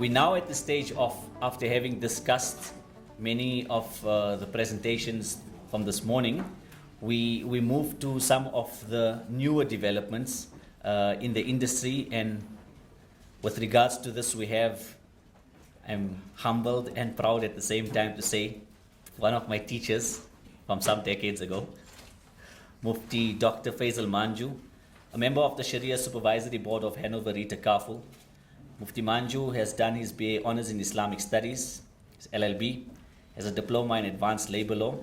We're now at the stage of, after having discussed many of the presentations from this morning, we move to some of the newer developments in the industry. And with regards to this, I'm humbled and proud at the same time to say, one of my teachers from some decades ago, Mufti Dr. Faisal Manju, a member of the Sharia Supervisory Board of Hanover Takaful. Mufti Manju has done his BA Honours in Islamic Studies, his LLB, has a Diploma in Advanced Labour Law,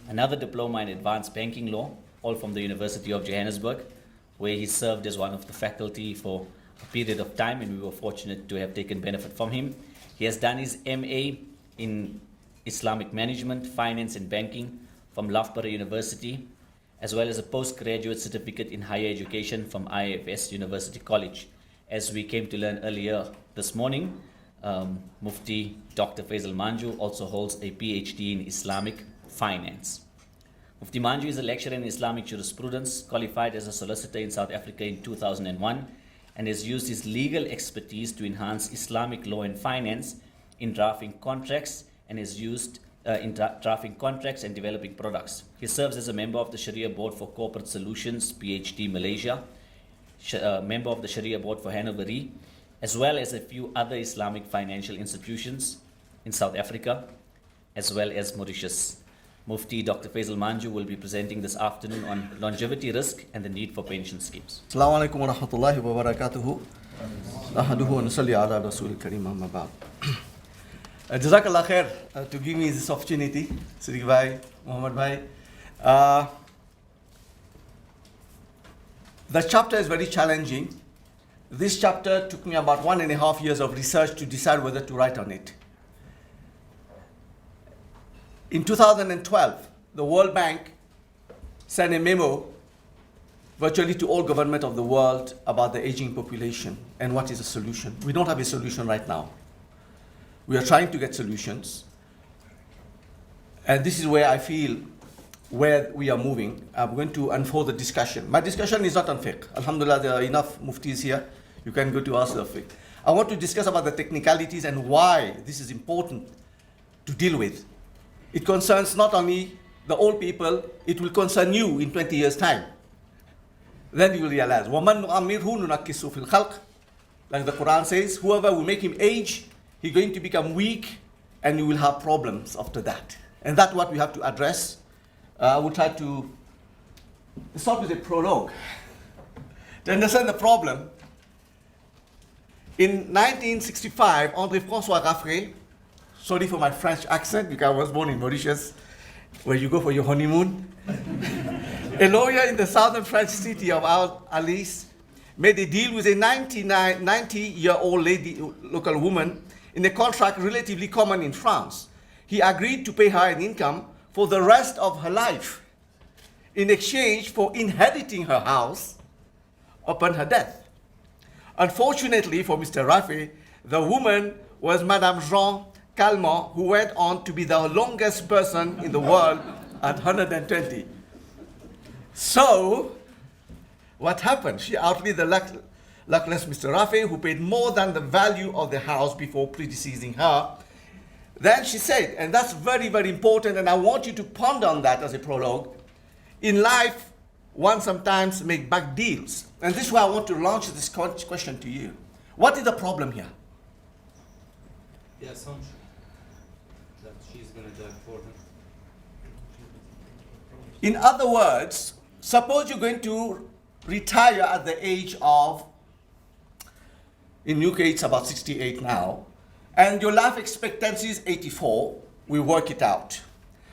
another Diploma in Advanced Banking Law, all from the University of Johannesburg, where he served as one of the faculty for a period of time, and we were fortunate to have taken benefit from him. He has done his MA in Islamic Management, Finance and Banking from Loughborough University, as well as a postgraduate certificate in higher education from IFS University College. As we came to learn earlier this morning, Mufti Dr. Faisal Manju also holds a PhD in Islamic Finance. Mufti Manju is a lecturer in Islamic jurisprudence, qualified as a solicitor in South Africa in 2001, and has used his legal expertise to enhance Islamic law and finance in drafting contracts, and is used in drafting contracts and developing products. He serves as a member of the Sharia Board for Corporate Solutions, PhD Malaysia, member of the Sharia Board for Hanover, as well as a few other Islamic financial institutions in South Africa, as well as Mauritius. Mufti Dr. Faisal Manju will be presenting this afternoon on longevity risk and the need for pension schemes. Assalamu alaikum wa rahmatullahi wa barakatuhu. Nahaduhu wa nusalli ala Rasul Kareem amma ba'd. Jazakallah khair to give me this opportunity, Siddiq Bhai, Muhammad Bhai. The chapter is very challenging. This chapter took me about 1.5 years of research to decide whether to write on it. In 2012, the World Bank sent a memo virtually to all governments of the world about the aging population and what is the solution. We don't have a solution right now. We are trying to get solutions. And this is where I feel where we are moving. I'm going to unfold the discussion. My discussion is not on fiqh. Alhamdulillah, there are enough muftis here. You can go to ask the fiqh. I want to discuss about the technicalities and why this is important to deal with. It concerns not only the old people, it will concern you in 20 years' time. Then you will realize, وَمَنْ نُعَمِّرْهُ نُنَكِّسُ فِي الْخَلْقِ. Like the Quran says, whoever will make him age, he's going to become weak, and you will have problems after that. And that's what we have to address. I will try to start with a prologue. To understand the problem, in 1965, André-François Raffray, sorry for my French accent because I was born in Mauritius, where you go for your honeymoon, a lawyer in the southern French city of Alice made a deal with a 90-year-old lady, local woman, in a contract relatively common in France. He agreed to pay her an income for the rest of her life in exchange for inheriting her house upon her death. Unfortunately for Mr. Raffray, the woman was Madame Jean Calment, who went on to be the longest person in the world at 120. So, what happened? She outlived the luckless Mr. Raffray, who paid more than the value of the house before predeceasing her. Then she said, and that's very, very important, and I want you to ponder on that as a prologue. In life, one sometimes make bad deals. And this is why I want to launch this question to you. What is the problem here? The assumption that she's going to die for him. In other words, suppose you're going to retire at the age of, in UK it's about 68 now, and your life expectancy is 84, we work it out.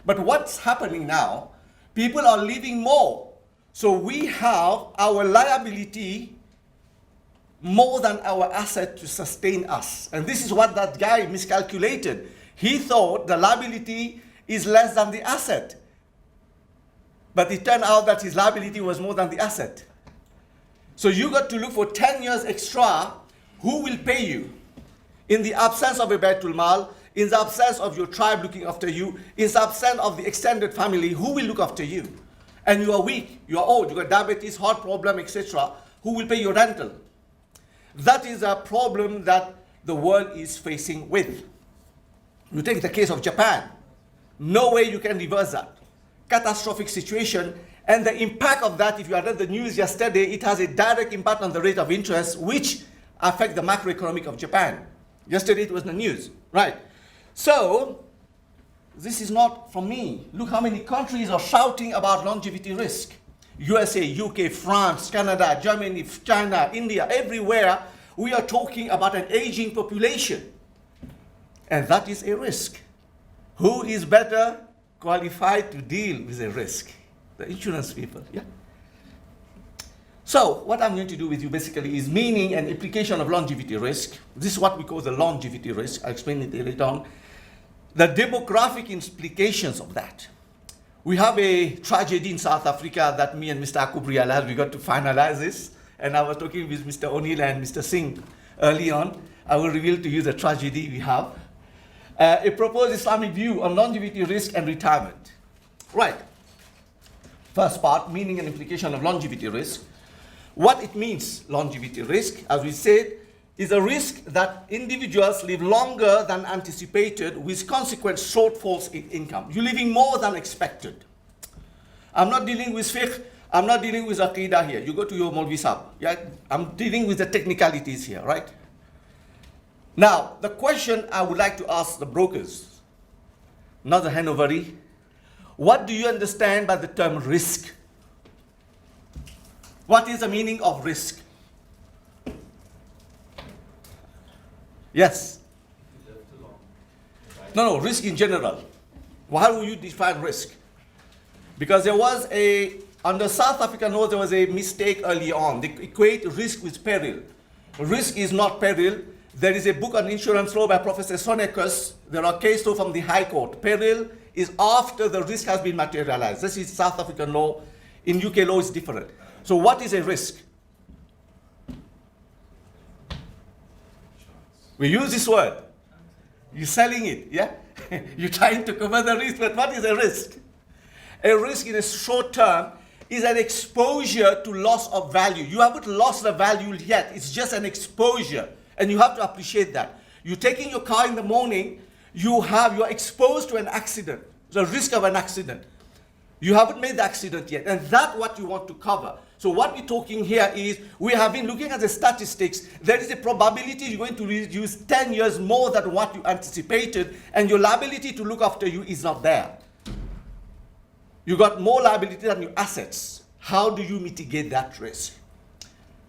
But what's happening now, people are living more. So we have our liability more than our asset to sustain us. And this is what that guy miscalculated. He thought the liability is less than the asset. But it turned out that his liability was more than the asset. So you got to look for 10 years extra. Who will pay you? In the absence of a Baitul Mal, in the absence of your tribe looking after you, in the absence of the extended family, who will look after you? And you are weak, you are old, you got diabetes, heart problem, etc. Who will pay your rental? That is a problem that the world is facing with. You take the case of Japan. No way you can reverse that. Catastrophic situation, and the impact of that, if you read the news yesterday, it has a direct impact on the rate of interest, which affect the macroeconomic of Japan. Yesterday it was in the news, right? So, this is not from me. Look how many countries are shouting about longevity risk. USA, UK, France, Canada, Germany, China, India, everywhere, we are talking about an aging population. And that is a risk. Who is better qualified to deal with a risk? The insurance people, yeah? So, what I'm going to do with you basically is meaning and implication of longevity risk. This is what we call the longevity risk. I'll explain it later on. The demographic implications of that. We have a tragedy in South Africa that me and Mr. Akub realized we got to finalize this. And I was talking with Mr. O'Neill and Mr. Singh early on. I will reveal to you the tragedy we have. A proposed Islamic view on longevity risk and retirement. Right. First part, meaning and implication of longevity risk. What it means, longevity risk, as we said, is a risk that individuals live longer than anticipated with consequent shortfalls in income. You're living more than expected. I'm not dealing with fiqh, I'm not dealing with aqidah here. You go to your Maulvi Sahib. Yeah? I'm dealing with the technicalities here, right? Now, the question I would like to ask the brokers, not the Hanoveri, what do you understand by the term risk? What is the meaning of risk? Yes? No, risk in general. How will you define risk? Because there was under South African law, there was a mistake early on. They equate risk with peril. Risk is not peril. There is a book on insurance law by Professor Sonekus. There are case law from the High Court. Peril is after the risk has been materialized. This is South African law. In UK law, it's different. So what is a risk? We use this word. You're selling it, yeah? You're trying to cover the risk, but what is a risk? A risk in a short term is an exposure to loss of value. You haven't lost the value yet. It's just an exposure. And you have to appreciate that. You're taking your car in the morning, you're exposed to an accident, the risk of an accident. You haven't made the accident yet, and that's what you want to cover. So what we're talking here is, we have been looking at the statistics. There is a probability you're going to use 10 years more than what you anticipated, and your liability to look after you is not there. You got more liability than your assets. How do you mitigate that risk?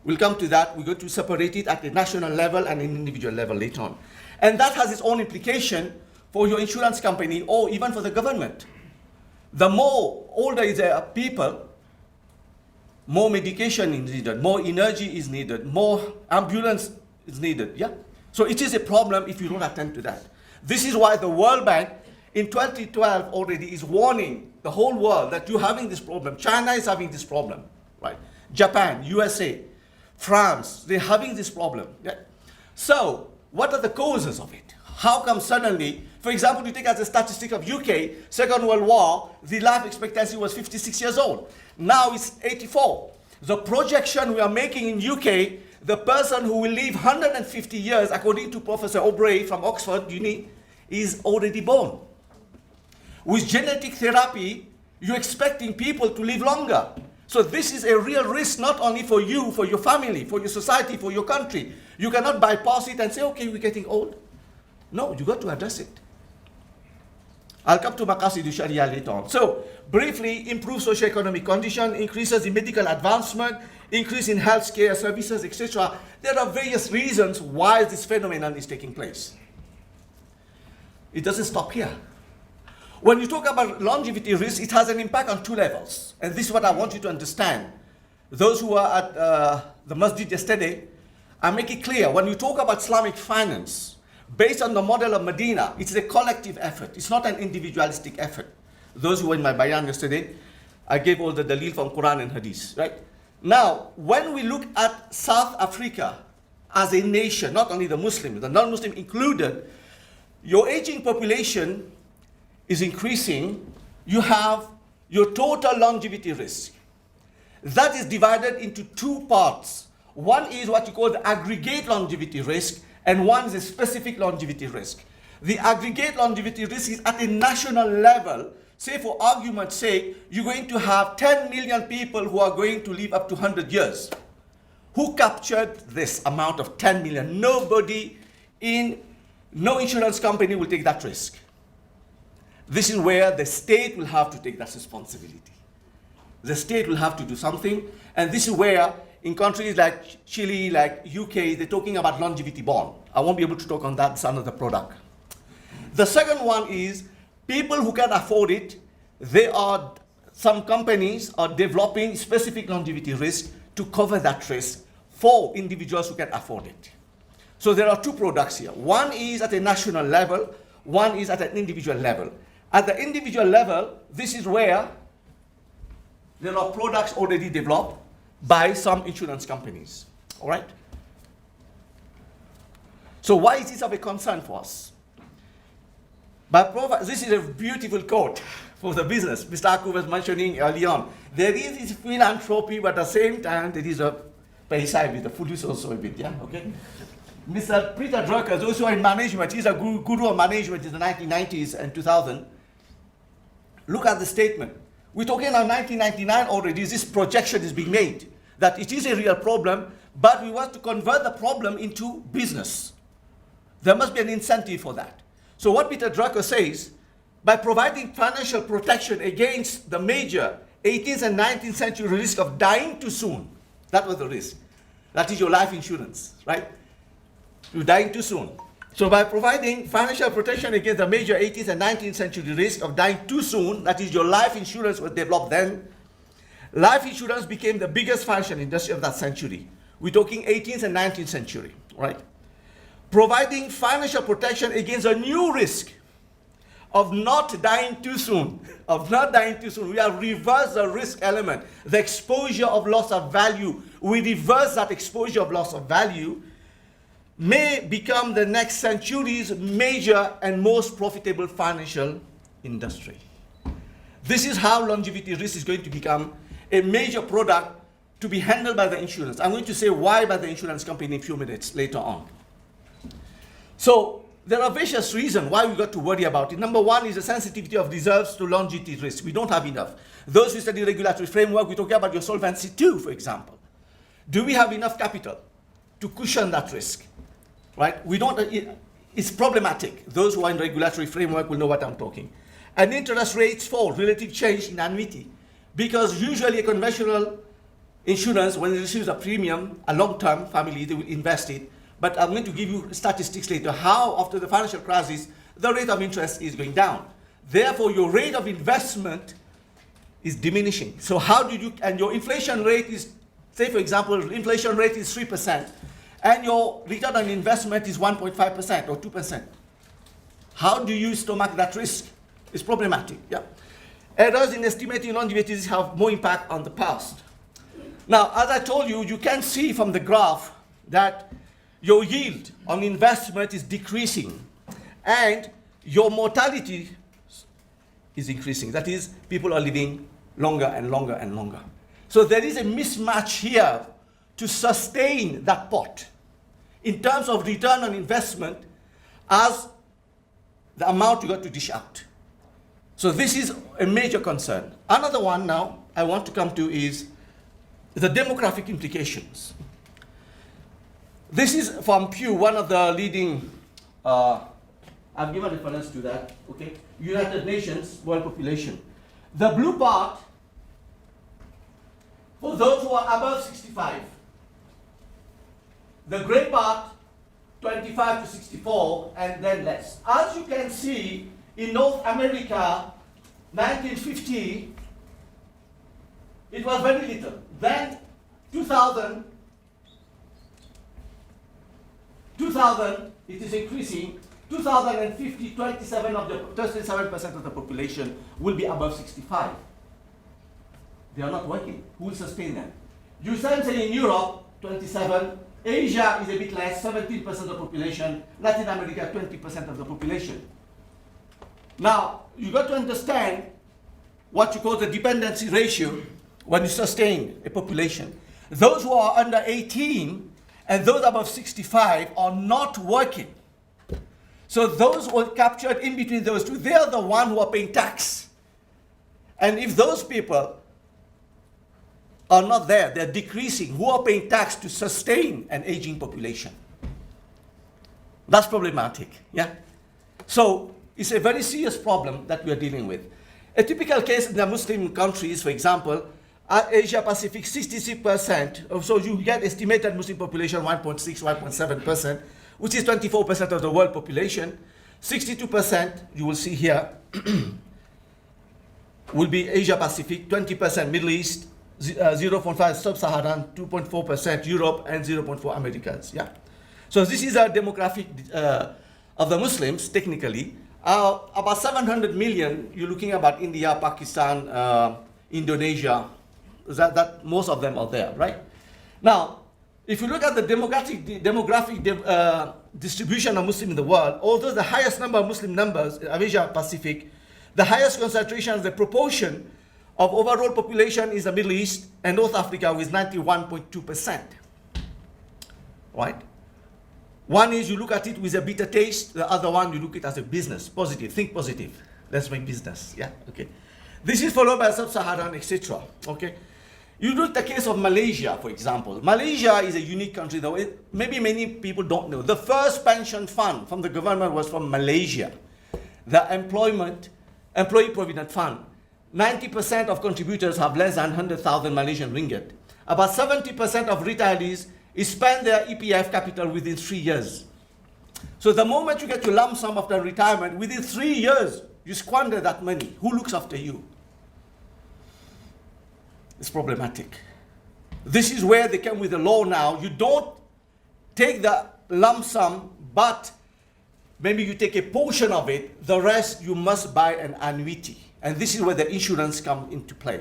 We'll come to that. We're going to separate it at the national level and an individual level later on. And that has its own implication for your insurance company or even for the government. The more older is a people, more medication is needed, more energy is needed, more ambulance is needed. Yeah? So it is a problem if you don't attend to that. This is why the World Bank in 2012 already is warning the whole world that you're having this problem. China is having this problem, right? Japan, USA, France, they're having this problem. Yeah? So what are the causes of it? How come suddenly, for example, you take as a statistic of UK, Second World War, the life expectancy was 56 years old. Now it's 84. The projection we are making in UK, the person who will live 150 years, according to Professor O'Bray from Oxford Uni, is already born. With genetic therapy, you're expecting people to live longer. So this is a real risk, not only for you, for your family, for your society, for your country. You cannot bypass it and say, okay, we're getting old. No, you got to address it. I'll come to Maqasid Sharia later on. So, briefly, improve socioeconomic condition, increases in medical advancement, increase in healthcare services, etc. There are various reasons why this phenomenon is taking place. It doesn't stop here. When you talk about longevity risk, it has an impact on two levels. And this is what I want you to understand. Those who were at the masjid yesterday, I make it clear, when you talk about Islamic finance, based on the model of Medina, it's a collective effort. It's not an individualistic effort. Those who were in my bayan yesterday, I gave all the dalil from Quran and Hadith, right? Now, when we look at South Africa as a nation, not only the Muslims, the non-Muslim included, your aging population is increasing. You have your total longevity risk. That is divided into two parts. One is what you call the aggregate longevity risk, and one is a specific longevity risk. The aggregate longevity risk is at a national level. Say for argument's sake, you're going to have 10 million people who are going to live up to 100 years. Who captured this amount of 10 million? Nobody no insurance company will take that risk. This is where the state will have to take that responsibility. The state will have to do something, and this is where in countries like Chile, like UK, they're talking about longevity bond. I won't be able to talk on that, it's another product. The second one is people who can afford it. Some companies are developing specific longevity risk to cover that risk for individuals who can afford it. So there are two products here. One is at a national level, one is at an individual level. At the individual level, this is where there are products already developed by some insurance companies, all right? So why is this of a concern for us? This is a beautiful quote for the business. Mr. Aku was mentioning early on. There is this philanthropy, but at the same time, there is a paisa with the food is also a bit, yeah, okay? Mr. Peter Drucker is also in management. He's a guru of management in the 1990s and 2000. Look at the statement. We're talking about 1999 already. This projection is being made that it is a real problem, but we want to convert the problem into business. There must be an incentive for that. So what Peter Drucker says, by providing financial protection against the major 18th and 19th century risk of dying too soon, that was the risk. That is your life insurance, right? You're dying too soon. So by providing financial protection against the major 18th and 19th century risk of dying too soon, that is your life insurance was developed then, life insurance became the biggest financial industry of that century. We're talking 18th and 19th century, right? Providing financial protection against a new risk of not dying too soon, We have reversed the risk element, the exposure of loss of value. We reverse that exposure of loss of value, may become the next century's major and most profitable financial industry. This is how longevity risk is going to become a major product to be handled by the insurance. I'm going to say why by the insurance company in a few minutes later on. So there are various reasons why we got to worry about it. Number one is the sensitivity of reserves to longevity risk. We don't have enough. Those who study regulatory framework, we're talking about your Solvency II, for example. Do we have enough capital to cushion that risk? Right? We don't. It's problematic. Those who are in regulatory framework will know what I'm talking. And interest rates fall, relative change in annuity. Because usually a conventional insurance, when it receives a premium, a long-term family, they will invest it. But I'm going to give you statistics later how after the financial crisis, the rate of interest is going down. Therefore, your rate of investment is diminishing. So how do you, and your inflation rate is, say for example, inflation rate is 3%, and your return on investment is 1.5% or 2%. How do you stomach that risk? It's problematic, yeah. Errors in estimating longevities have more impact on the past. Now, as I told you, you can see from the graph that your yield on investment is decreasing and your mortality is increasing. That is, people are living longer and longer and longer. So there is a mismatch here to sustain that pot in terms of return on investment as the amount you got to dish out. So this is a major concern. Another one now I want to come to is the demographic implications. This is from Pew, one of the leading, I've given reference to that, okay? United Nations World Population. The blue part, for those who are above 65. The gray part, 25 to 64, and then less. As you can see, in North America, 1950, it was very little. Then 2000, it is increasing. 2050, 27% of the population will be above 65. They are not working. Who will sustain them? You say in Europe, 27. Asia is a bit less, 17% of the population. Latin America, 20% of the population. Now, you got to understand what you call the dependency ratio when you sustain a population. Those who are under 18 and those above 65 are not working. So those who are captured in between those two, they are the ones who are paying tax. And if those people are not there, they're decreasing, who are paying tax to sustain an aging population? That's problematic, yeah? So it's a very serious problem that we are dealing with. A typical case in the Muslim countries, for example, Asia Pacific, 66%, so you get estimated Muslim population 1.6, 1.7%, which is 24% of the world population. 62%, you will see here, will be Asia Pacific, 20% Middle East, 0.5 Sub-Saharan, 2.4% Europe, and 0.4 Americans, yeah? So this is a demographic of the Muslims, technically. About 700 million, you're looking about India, Pakistan, Indonesia, that most of them are there, right? Now, if you look at the demographic distribution of Muslims in the world, although the highest number of Muslim numbers of Asia Pacific, the highest concentration, the proportion of overall population is the Middle East and North Africa with 91.2%, right? One is you look at it with a bitter taste, the other one you look at it as a business, positive, think positive. Let's make business, yeah, okay. This is followed by Sub-Saharan, etc., okay. You look at the case of Malaysia, for example. Malaysia is a unique country, though. Maybe many people don't know. The first pension fund from the government was from Malaysia, the Employee Provident Fund. 90% of contributors have less than 100,000 Malaysian ringgit. About 70% of retirees spend their EPF capital within 3 years. So the moment you get your lump sum after retirement, within 3 years, you squander that money. Who looks after you? It's problematic. This is where they come with the law now. You don't take the lump sum, but maybe you take a portion of it. The rest, you must buy an annuity. And this is where the insurance comes into play.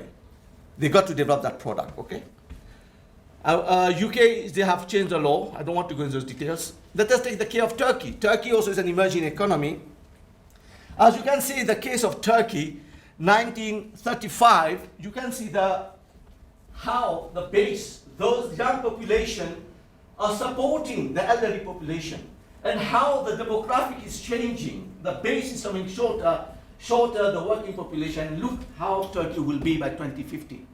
They got to develop that product, okay? UK, they have changed the law. I don't want to go into those details. Let us take the case of Turkey. Turkey also is an emerging economy. As you can see in the case of Turkey, 1935, you can see how the base, those young population are supporting the elderly population, and how the demographic is changing. The base is coming shorter, the working population. Look how Turkey will be by 2050.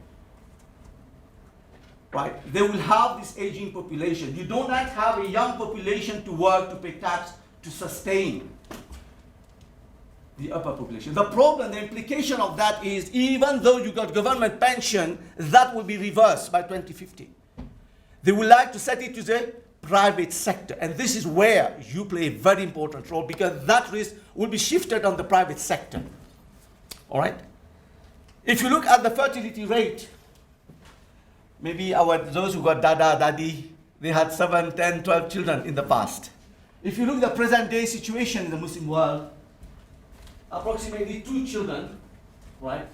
Right? They will have this aging population. You do not have a young population to work, to pay tax, to sustain the upper population. The problem, the implication of that is, even though you got government pension, that will be reversed by 2050. They would like to set it to the private sector. And this is where you play a very important role, because that risk will be shifted on the private sector. All right? If you look at the fertility rate, maybe those who got dada, daddy, they had 7, 10, 12 children in the past. If you look at the present day situation in the Muslim world, approximately 2 children, right?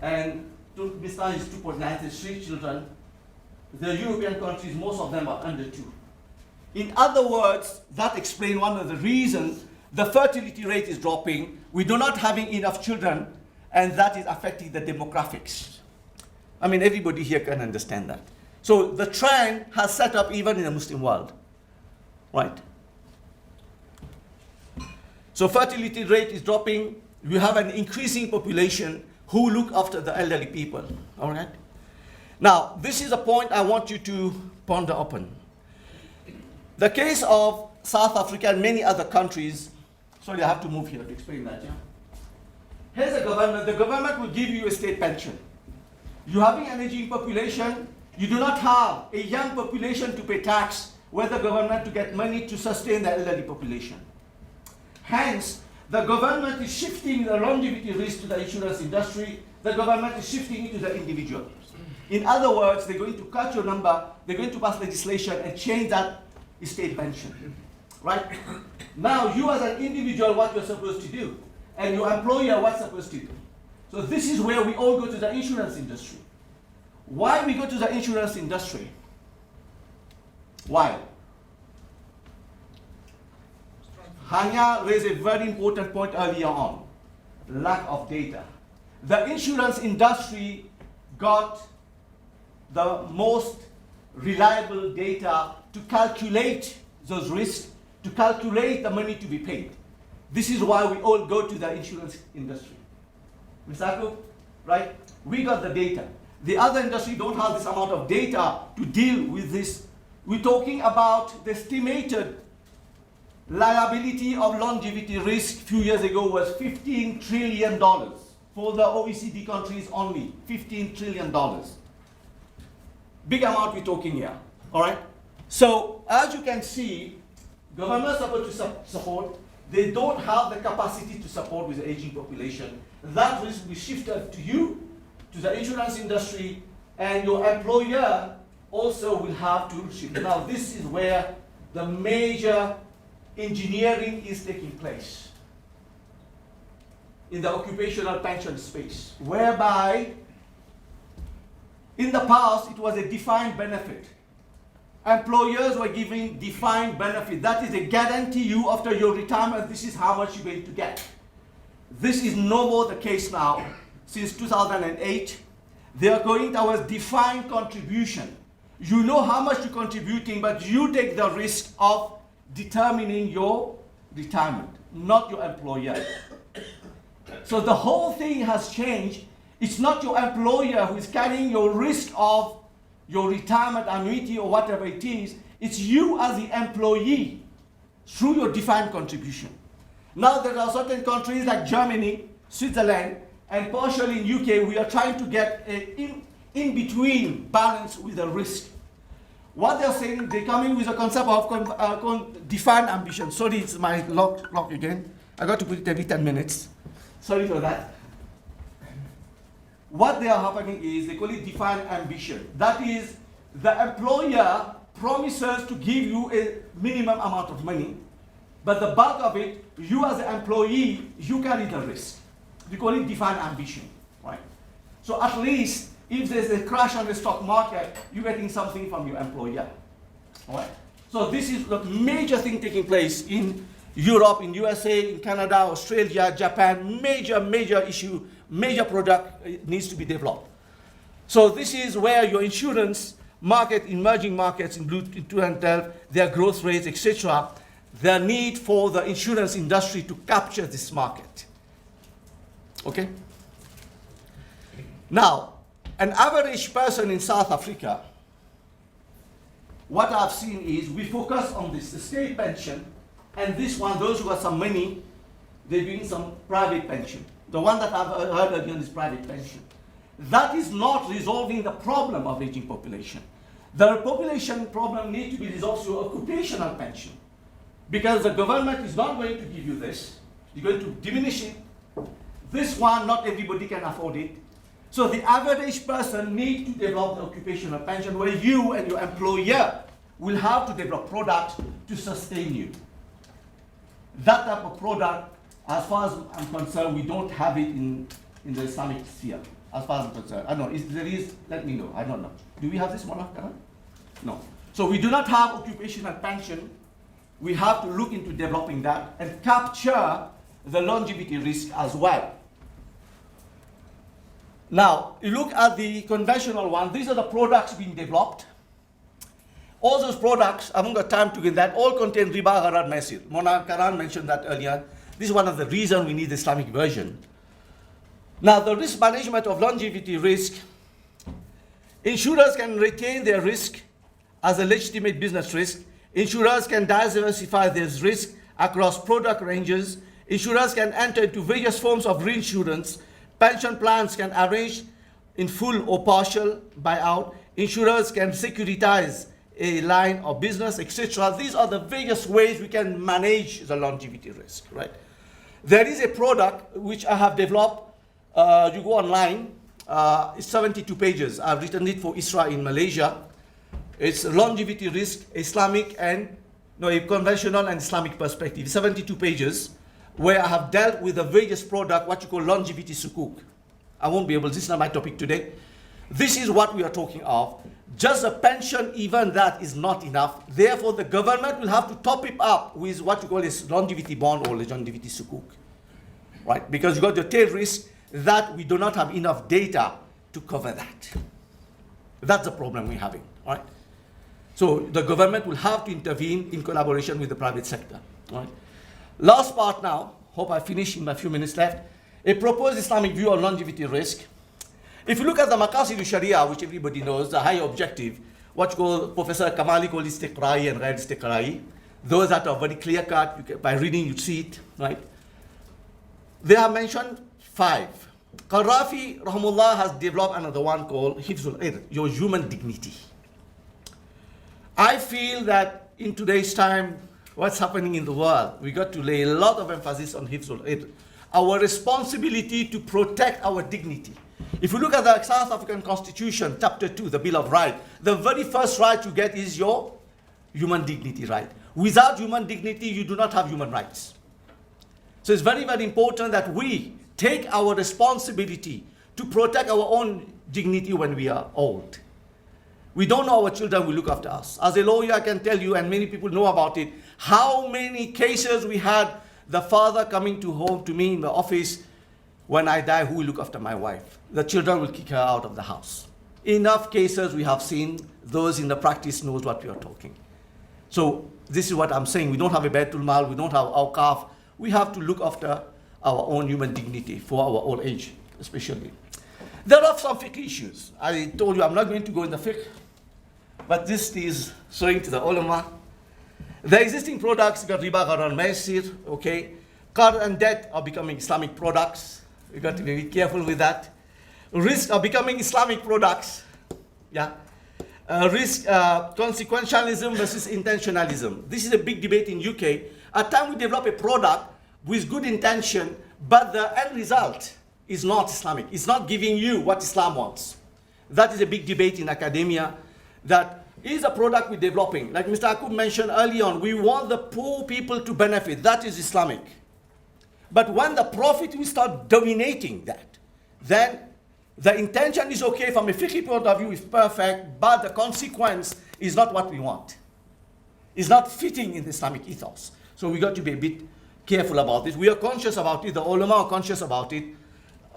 And Pakistan is 2.9, 3 children. The European countries, most of them are under 2. In other words, that explains one of the reasons the fertility rate is dropping. We do not having enough children, and that is affecting the demographics. I mean, everybody here can understand that. So the trend has set up even in the Muslim world, right? So fertility rate is dropping. We have an increasing population who look after the elderly people, all right? Now, this is a point I want you to ponder upon. The case of South Africa and many other countries, sorry, I have to move here to explain that, yeah? Here's the government will give you a state pension. You're having an aging population, you do not have a young population to pay tax, where the government to get money to sustain the elderly population. Hence, the government is shifting the longevity risk to the insurance industry, the government is shifting it to the individual. In other words, they're going to cut your number, they're going to pass legislation and change that state pension, right? Now, you as an individual, what you're supposed to do, and your employer, what's supposed to do. So this is where we all go to the insurance industry. Why we go to the insurance industry? Why? Hanya raised a very important point earlier on, lack of data. The insurance industry got the most reliable data to calculate those risks, to calculate the money to be paid. This is why we all go to the insurance industry. Mr. Akub, right? We got the data. The other industry don't have this amount of data to deal with this. We're talking about the estimated liability of longevity risk a few years ago was $15 trillion for the OECD countries only, $15 trillion. Big amount we're talking here, all right? So as you can see, governments are supposed to support. They don't have the capacity to support with the aging population. That risk will be shifted to you, to the insurance industry, and your employer also will have to shift. Now this is where the major engineering is taking place in the occupational pension space, whereby in the past it was a defined benefit. Employers were giving defined benefit. That is a guarantee you after your retirement, this is how much you're going to get. This is no more the case now. Since 2008, they are going towards defined contribution. You know how much you're contributing, but you take the risk of determining your retirement, not your employer. So the whole thing has changed. It's not your employer who is carrying your risk of your retirement annuity or whatever it is. It's you as the employee through your defined contribution. Now there are certain countries like Germany, Switzerland, and partially in UK, we are trying to get an in-between balance with the risk. What they're saying, they're coming with a concept of defined ambition. Sorry, it's my lock again. I got to put it every 10 minutes. Sorry for that. What they are happening is, they call it defined ambition. That is, the employer promises to give you a minimum amount of money, but the bulk of it, you as an employee, you carry the risk. We call it defined ambition, right? So at least, if there's a crash on the stock market, you're getting something from your employer, all right? So this is the major thing taking place in Europe, in USA, in Canada, Australia, Japan. Major issue, major product needs to be developed. So this is where your insurance market, emerging markets in 2012, their growth rates, etc., the need for the insurance industry to capture this market. Okay? Now, an average person in South Africa, what I've seen is we focus on this, the state pension, and this one, those who have some money, they're doing some private pension. The one that I've heard again is private pension. That is not resolving the problem of aging population. The population problem needs to be resolved through occupational pension. Because the government is not going to give you this. You're going to diminish it. This one, not everybody can afford it. So the average person needs to develop the occupational pension where you and your employer will have to develop products to sustain you. That type of product, as far as I'm concerned, we don't have it in the Islamic sphere, as far as I'm concerned. I don't know, if there is, let me know, I don't know. Do we have this, Monarch? No. So we do not have occupational pension. We have to look into developing that and capture the longevity risk as well. Now, you look at the conventional one, these are the products being developed. All those products, I haven't got time to get that, all contain riba, gharar, maisir. Mona Karan mentioned that earlier. This is one of the reasons we need the Islamic version. Now, the risk management of longevity risk, insurers can retain their risk as a legitimate business risk. Insurers can diversify their risk across product ranges. Insurers can enter into various forms of reinsurance. Pension plans can arrange in full or partial buyout. Insurers can securitize a line of business, etc. These are the various ways we can manage the longevity risk, right? There is a product which I have developed. You go online. It's 72 pages. I've written it for ISRA in Malaysia. It's longevity risk, Islamic and a conventional and Islamic perspective. 72 pages where I have dealt with the various product, what you call longevity sukuk. I won't be able, this is not my topic today. This is what we are talking of. Just a pension, even that is not enough. Therefore, the government will have to top it up with what you call a longevity bond or longevity sukuk. Right? Because you got the tail risk that we do not have enough data to cover that. That's the problem we're having. Right? So the government will have to intervene in collaboration with the private sector. Right? Last part now, hope I finish in my few minutes left, a proposed Islamic view on longevity risk. If you look at the Maqasid Sharia, which everybody knows, the high objective, what Professor Kamali called istiqra'i and ghair istiqra'i, those that are very clear cut, by reading you see it, right? They have mentioned 5. Qarafi, rahmullah, has developed another one called Hifzul Ird, your human dignity. I feel that in today's time, what's happening in the world, we got to lay a lot of emphasis on Hifzul Ird, our responsibility to protect our dignity. If you look at the South African Constitution, Chapter 2, the Bill of Rights, the very first right you get is your human dignity right. Without human dignity, you do not have human rights. So it's very, very important that we take our responsibility to protect our own dignity when we are old. We don't know our children will look after us. As a lawyer, I can tell you, and many people know about it, how many cases we had, the father coming to home to me in the office, when I die, who will look after my wife? The children will kick her out of the house. Enough cases we have seen, those in the practice knows what we are talking. So this is what I'm saying. We don't have a Baitul Mal, we don't have Awqaf. We have to look after our own human dignity for our old age, especially. There are some fiqh issues. I told you I'm not going to go in the fiqh, but this is showing to the ulama. The existing products, got riba, gharar, maisir, okay? Qard and debt are becoming Islamic products. We got to be careful with that. Risk are becoming Islamic products. Yeah. Risk, consequentialism versus intentionalism. This is a big debate in UK. At times we develop a product with good intention, but the end result is not Islamic. It's not giving you what Islam wants. That is a big debate in academia. That is a product we're developing. Like Mr. Akub mentioned early on, we want the poor people to benefit. That is Islamic. But when the profit will start dominating that, then the intention is okay from a fiqh point of view, is perfect, but the consequence is not what we want. It's not fitting in the Islamic ethos. So we got to be a bit careful about this. We are conscious about it. The ulama are conscious about it.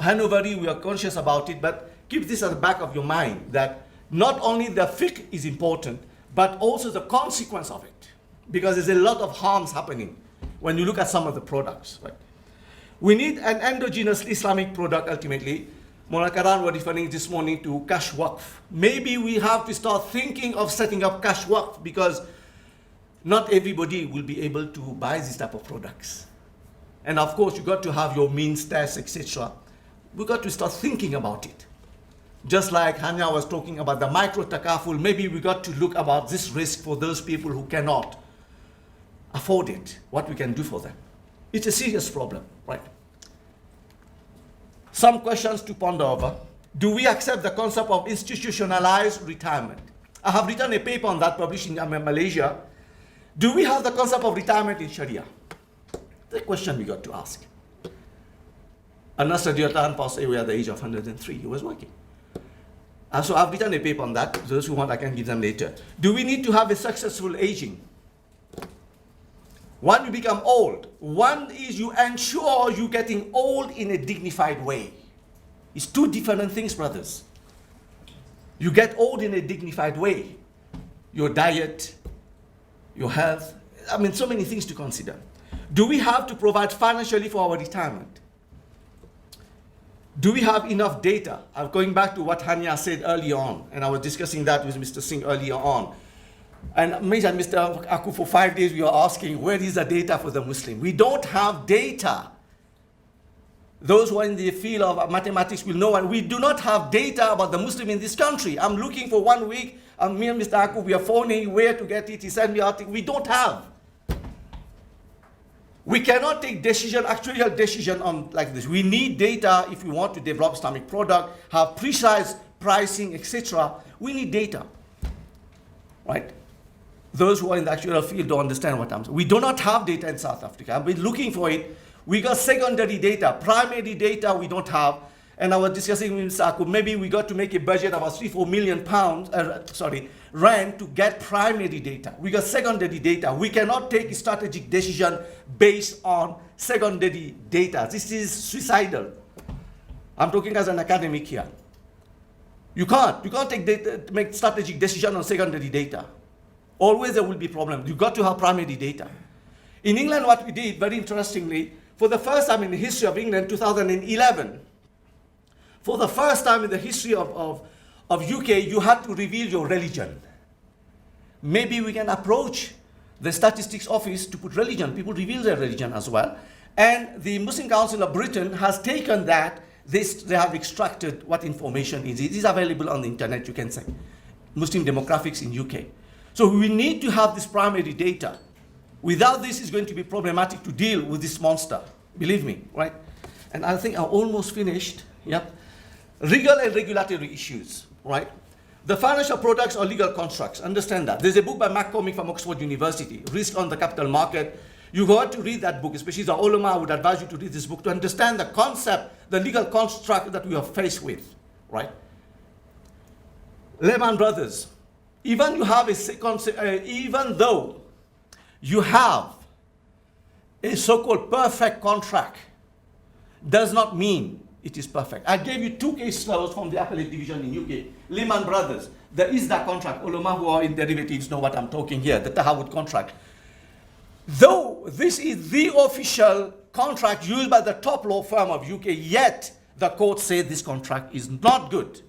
Hanoveri, we are conscious about it. But keep this at the back of your mind, that not only the fiqh is important, but also the consequence of it. Because there's a lot of harms happening when you look at some of the products. Right? We need an endogenous Islamic product ultimately. Mullah Karan were referring this morning to cash waqf. Maybe we have to start thinking of setting up cash waqf, because not everybody will be able to buy this type of products. And of course, you got to have your means test, etc. We got to start thinking about it. Just like Hanya was talking about the micro takaful, maybe we got to look about this risk for those people who cannot afford it, what we can do for them. It's a serious problem, right? Some questions to ponder over. Do we accept the concept of institutionalized retirement? I have written a paper on that, published in Malaysia. Do we have the concept of retirement in Sharia? The question we got to ask. Al-Nasr Diatan passed away at the age of 103. He was working. So I've written a paper on that. Those who want, I can give them later. Do we need to have a successful aging? When you become old, one is you ensure you're getting old in a dignified way. It's two different things, brothers. You get old in a dignified way. Your diet, your health, I mean, so many things to consider. Do we have to provide financially for our retirement? Do we have enough data? I'm going back to what Hanya said earlier on, and I was discussing that with Mr. Singh earlier on. And me and Mr. Aku, for 5 days, we are asking, where is the data for the Muslim? We don't have data. Those who are in the field of mathematics will know, and we do not have data about the Muslim in this country. I'm looking for 1 week, and me and Mr. Aku, we are phoning where to get it. He sent me out. We don't have. We cannot take actual decision on like this. We need data if we want to develop Islamic product, have precise pricing, etc. We need data, right? Those who are in the actual field don't understand what I'm saying. We do not have data in South Africa. I've been looking for it. We got secondary data, primary data we don't have. And I was discussing with Mr. Akub, maybe we got to make a budget of about 3-4 million rand to get primary data. We got secondary data. We cannot take a strategic decision based on secondary data. This is suicidal. I'm talking as an academic here. You can't take make strategic decision on secondary data. always there will be problems. You've got to have primary data. In England, what we did, very interestingly, for the first time in the history of England, 2011, for the first time in the history of UK, you had to reveal your religion. Maybe we can approach the Statistics Office to put religion. People reveal their religion as well. And the Muslim Council of Britain has taken that. They have extracted what information is. It is available on the internet, you can say. Muslim demographics in UK. So we need to have this primary data. Without this, it's going to be problematic to deal with this monster. Believe me, right? And I think I'm almost finished. Yep. Legal and regulatory issues, right? The financial products or legal constructs, understand that. There's a book by McCormick from Oxford University, Risk on the Capital Market. You got to read that book, especially the ulama. I would advise you to read this book to understand the concept, the legal construct that we are faced with, right? Lehman Brothers, even though you have a so-called perfect contract, does not mean it is perfect. I gave you 2 case laws from the appellate division in UK. Lehman Brothers, there is that contract. Ulama who are in derivatives know what I'm talking here, the Tahawud contract. Though this is the official contract used by the top law firm of UK, yet the court said this contract is not good.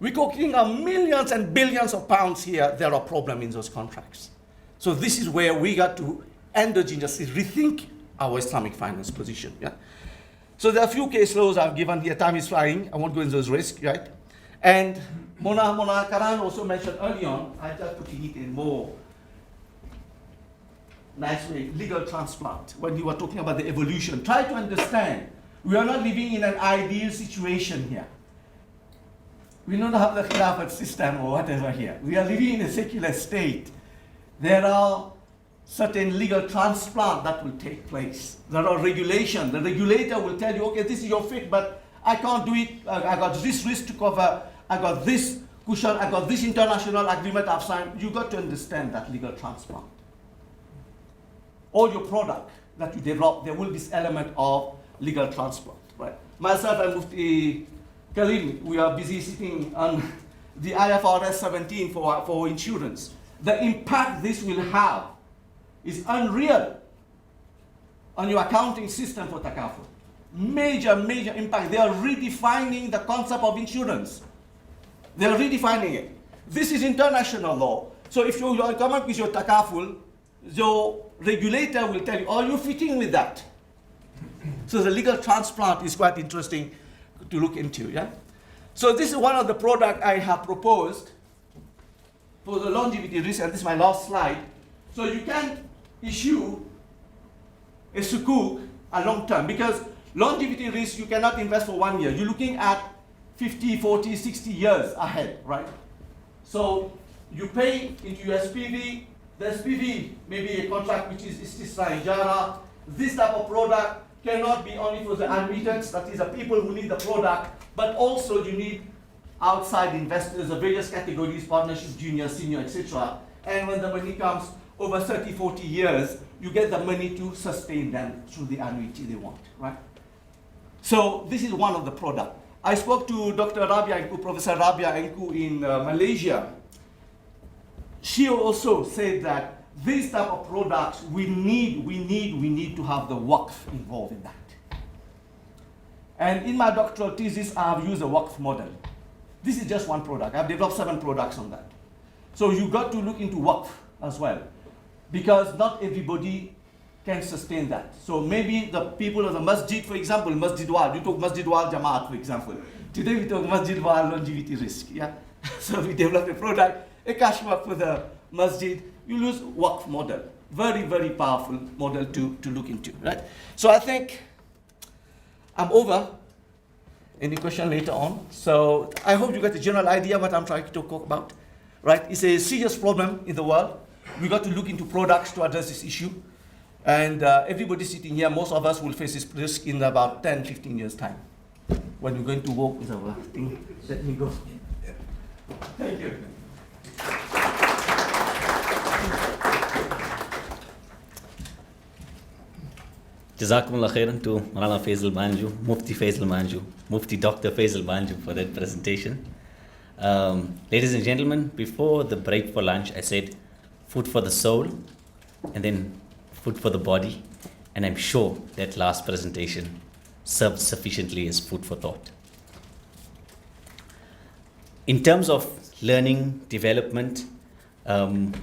We're talking of millions and billions of pounds here. There are problems in those contracts. So this is where we got to endogenously rethink our Islamic finance position. Yeah? So there are a few case laws I've given here. Time is flying. I won't go into those risks, right? And Mona Karan also mentioned early on, I just putting it in more nice way, legal transplant. When you were talking about the evolution, try to understand, we are not living in an ideal situation here. We don't have the Khilafat system or whatever here. We are living in a secular state. There are certain legal transplant that will take place. There are regulations. The regulator will tell you, okay, this is your fix, but I can't do it. I got this risk to cover. I got this cushion. I got this international agreement I've signed. You got to understand that legal transplant. All your product that you develop, there will be this element of legal transplant, right? Myself and Mufti Karim, we are busy sitting on the IFRS 17 for insurance. The impact this will have is unreal on your accounting system for Takaful. Major, major impact. They are redefining the concept of insurance. They are redefining it. This is international law. So if you come up with your Takaful, your regulator will tell you, are you fitting with that? So the legal transplant is quite interesting to look into, yeah? So this is one of the products I have proposed for the longevity risk, and this is my last slide. So you can issue a sukuk a long term, because longevity risk, you cannot invest for 1 year. You're looking at 50, 40, 60 years ahead, right? So you pay into your SPV. The SPV may be a contract which is istisna ijara. This type of product cannot be only for the admittance, that is the people who need the product, but also you need outside investors of various categories, partnership, junior, senior, etc. And when the money comes over 30, 40 years, you get the money to sustain them through the annuity they want, right? So this is one of the products. I spoke to Dr. Rabia Enku, Professor Rabia Enku in Malaysia. She also said that these type of products, we need to have the waqf involved in that. And in my doctoral thesis, I have used a waqf model. This is just one product. I've developed 7 products on that. So you got to look into waqf as well, because not everybody can sustain that. So maybe the people of the masjid, for example, Masjid Wal, you took Masjid Wal Jamaat, for example. Today we took Masjid Wal longevity risk, yeah? So we developed a product, a cash work for the masjid. You use waqf model. Very, very powerful model to look into, right? So I think I'm over. Any question later on? So I hope you got a general idea what I'm trying to talk about, right? It's a serious problem in the world. We got to look into products to address this issue. And everybody sitting here, most of us will face this risk in about 10, 15 years' time. When we're going to walk with our thing. Let me go. Thank you. Jazakumullah khairan to Maulana Faisal Manju, Mufti Faisal Manju, Mufti Dr. Faisal Manju for that presentation. Ladies and gentlemen, before the break for lunch, I said food for the soul and then food for the body. And I'm sure that last presentation served sufficiently as food for thought. In terms of learning, development,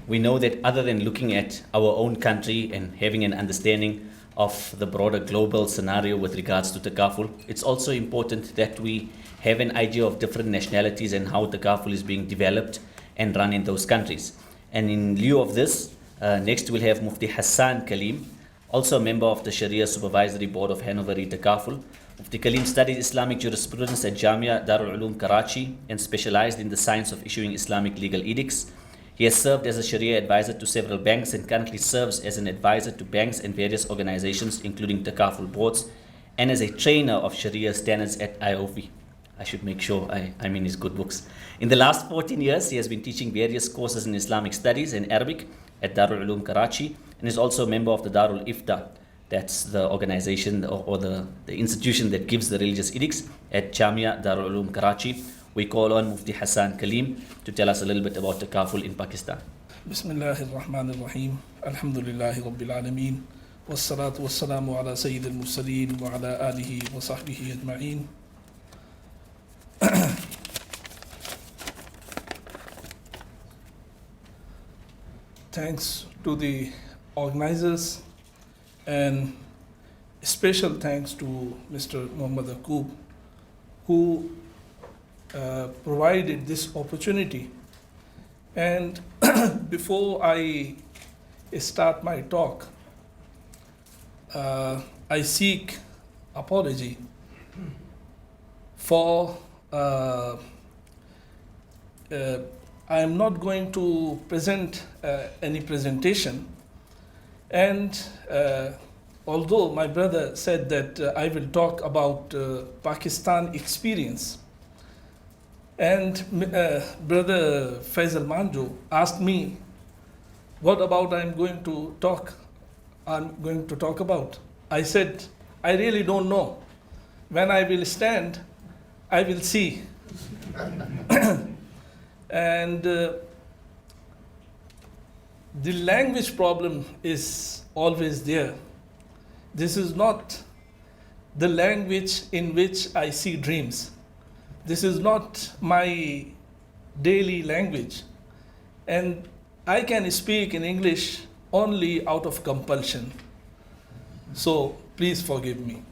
we know that other than looking at our own country and having an understanding of the broader global scenario with regards to Takaful, it's also important that we have an idea of different nationalities and how Takaful is being developed and run in those countries. And in lieu of this, next we'll have Mufti Hassan Kaleem, also a member of the Sharia Supervisory Board of Hanover Takaful. Mufti Kaleem studied Islamic jurisprudence at Jamia Darul Uloom Karachi and specialized in the science of issuing Islamic legal edicts. He has served as a Sharia advisor to several banks and currently serves as an advisor to banks and various organizations, including Takaful boards, and as a trainer of Sharia standards at IOV. I should make sure I'm in his good books. In the last 14 years, he has been teaching various courses in Islamic studies and Arabic at Darul Uloom Karachi, and is also a member of the Darul Ifta. That's the organization or the institution that gives the religious edicts at Jamia Darul Uloom Karachi. We call on Mufti Hassan Kaleem to tell us a little bit about Takaful in Pakistan. Bismillahir Rahmanir Rahim. Alhamdulillahi Rabbil Alameen. Wassalatu wassalamu ala Sayyidil Mursaleen wa ala alihi wa sahbihi ajma'een. Thanks to the organizers and special thanks to Mr. Muhammad Akub, who provided this opportunity. And before I start my talk, I seek apology for I am not going to present any presentation, and although my brother said that I will talk about Pakistan experience, and brother Faisal Manjo asked me, what about I'm going to talk about? I said, I really don't know. When I will stand, I will see. And the language problem is always there. This is not the language in which I see dreams. This is not my daily language. And I can speak in English only out of compulsion. So please forgive me.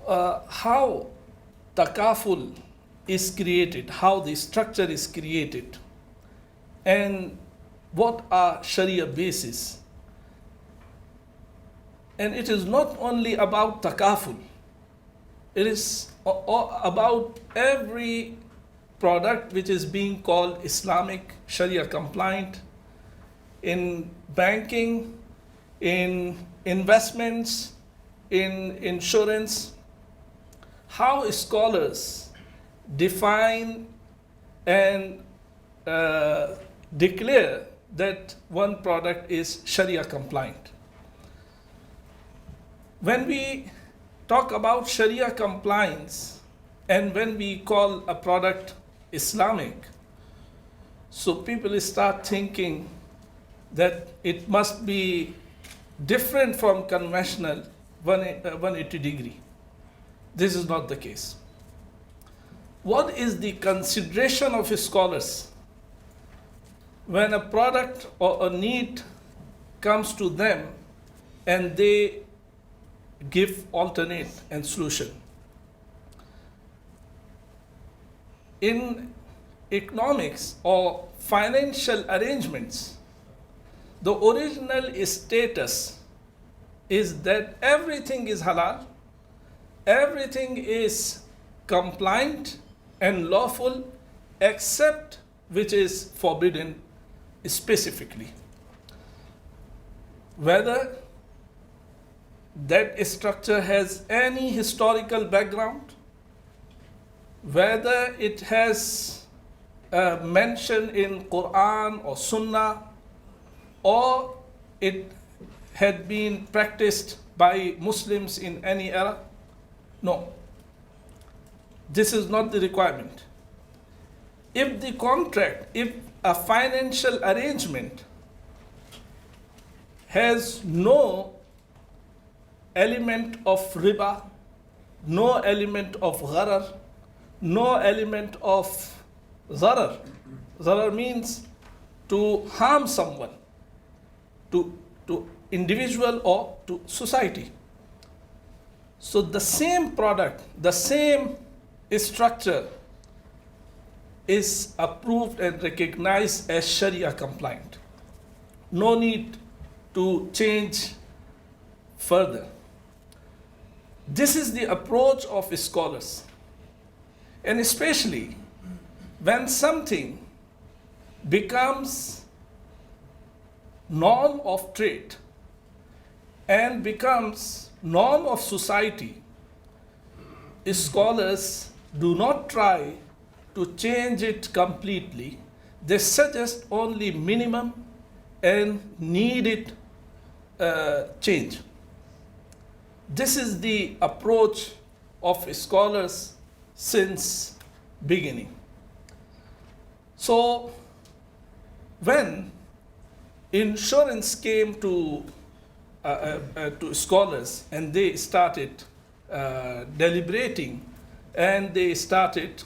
How Takaful is created, how the structure is created, and what are Sharia bases. And it is not only about Takaful, it is about every product which is being called Islamic Sharia compliant in banking, in investments, in insurance. How scholars define and declare that one product is Sharia compliant. When we talk about Sharia compliance and when we call a product Islamic, so people start thinking that it must be different from conventional 180 degree. This is not the case. What is the consideration of scholars when a product or a need comes to them and they give alternate and solution? In economics or financial arrangements, the original status is that everything is halal, everything is compliant and lawful except which is forbidden specifically. Whether that structure has any historical background, whether it has mention in Quran or Sunnah, or it had been practiced by Muslims in any era. No. This is not the requirement. If the contract, if a financial arrangement has no element of riba, no element of gharar, no element of zarar. Zarar means to harm someone, to individual or to society. So the same product, the same structure is approved and recognized as Sharia compliant. No need to change further. This is the approach of scholars. And especially when something becomes norm of trade and becomes norm of society, scholars do not try to change it completely. They suggest only minimum and needed change. This is the approach of scholars since beginning. So when insurance came to scholars and they started deliberating and they started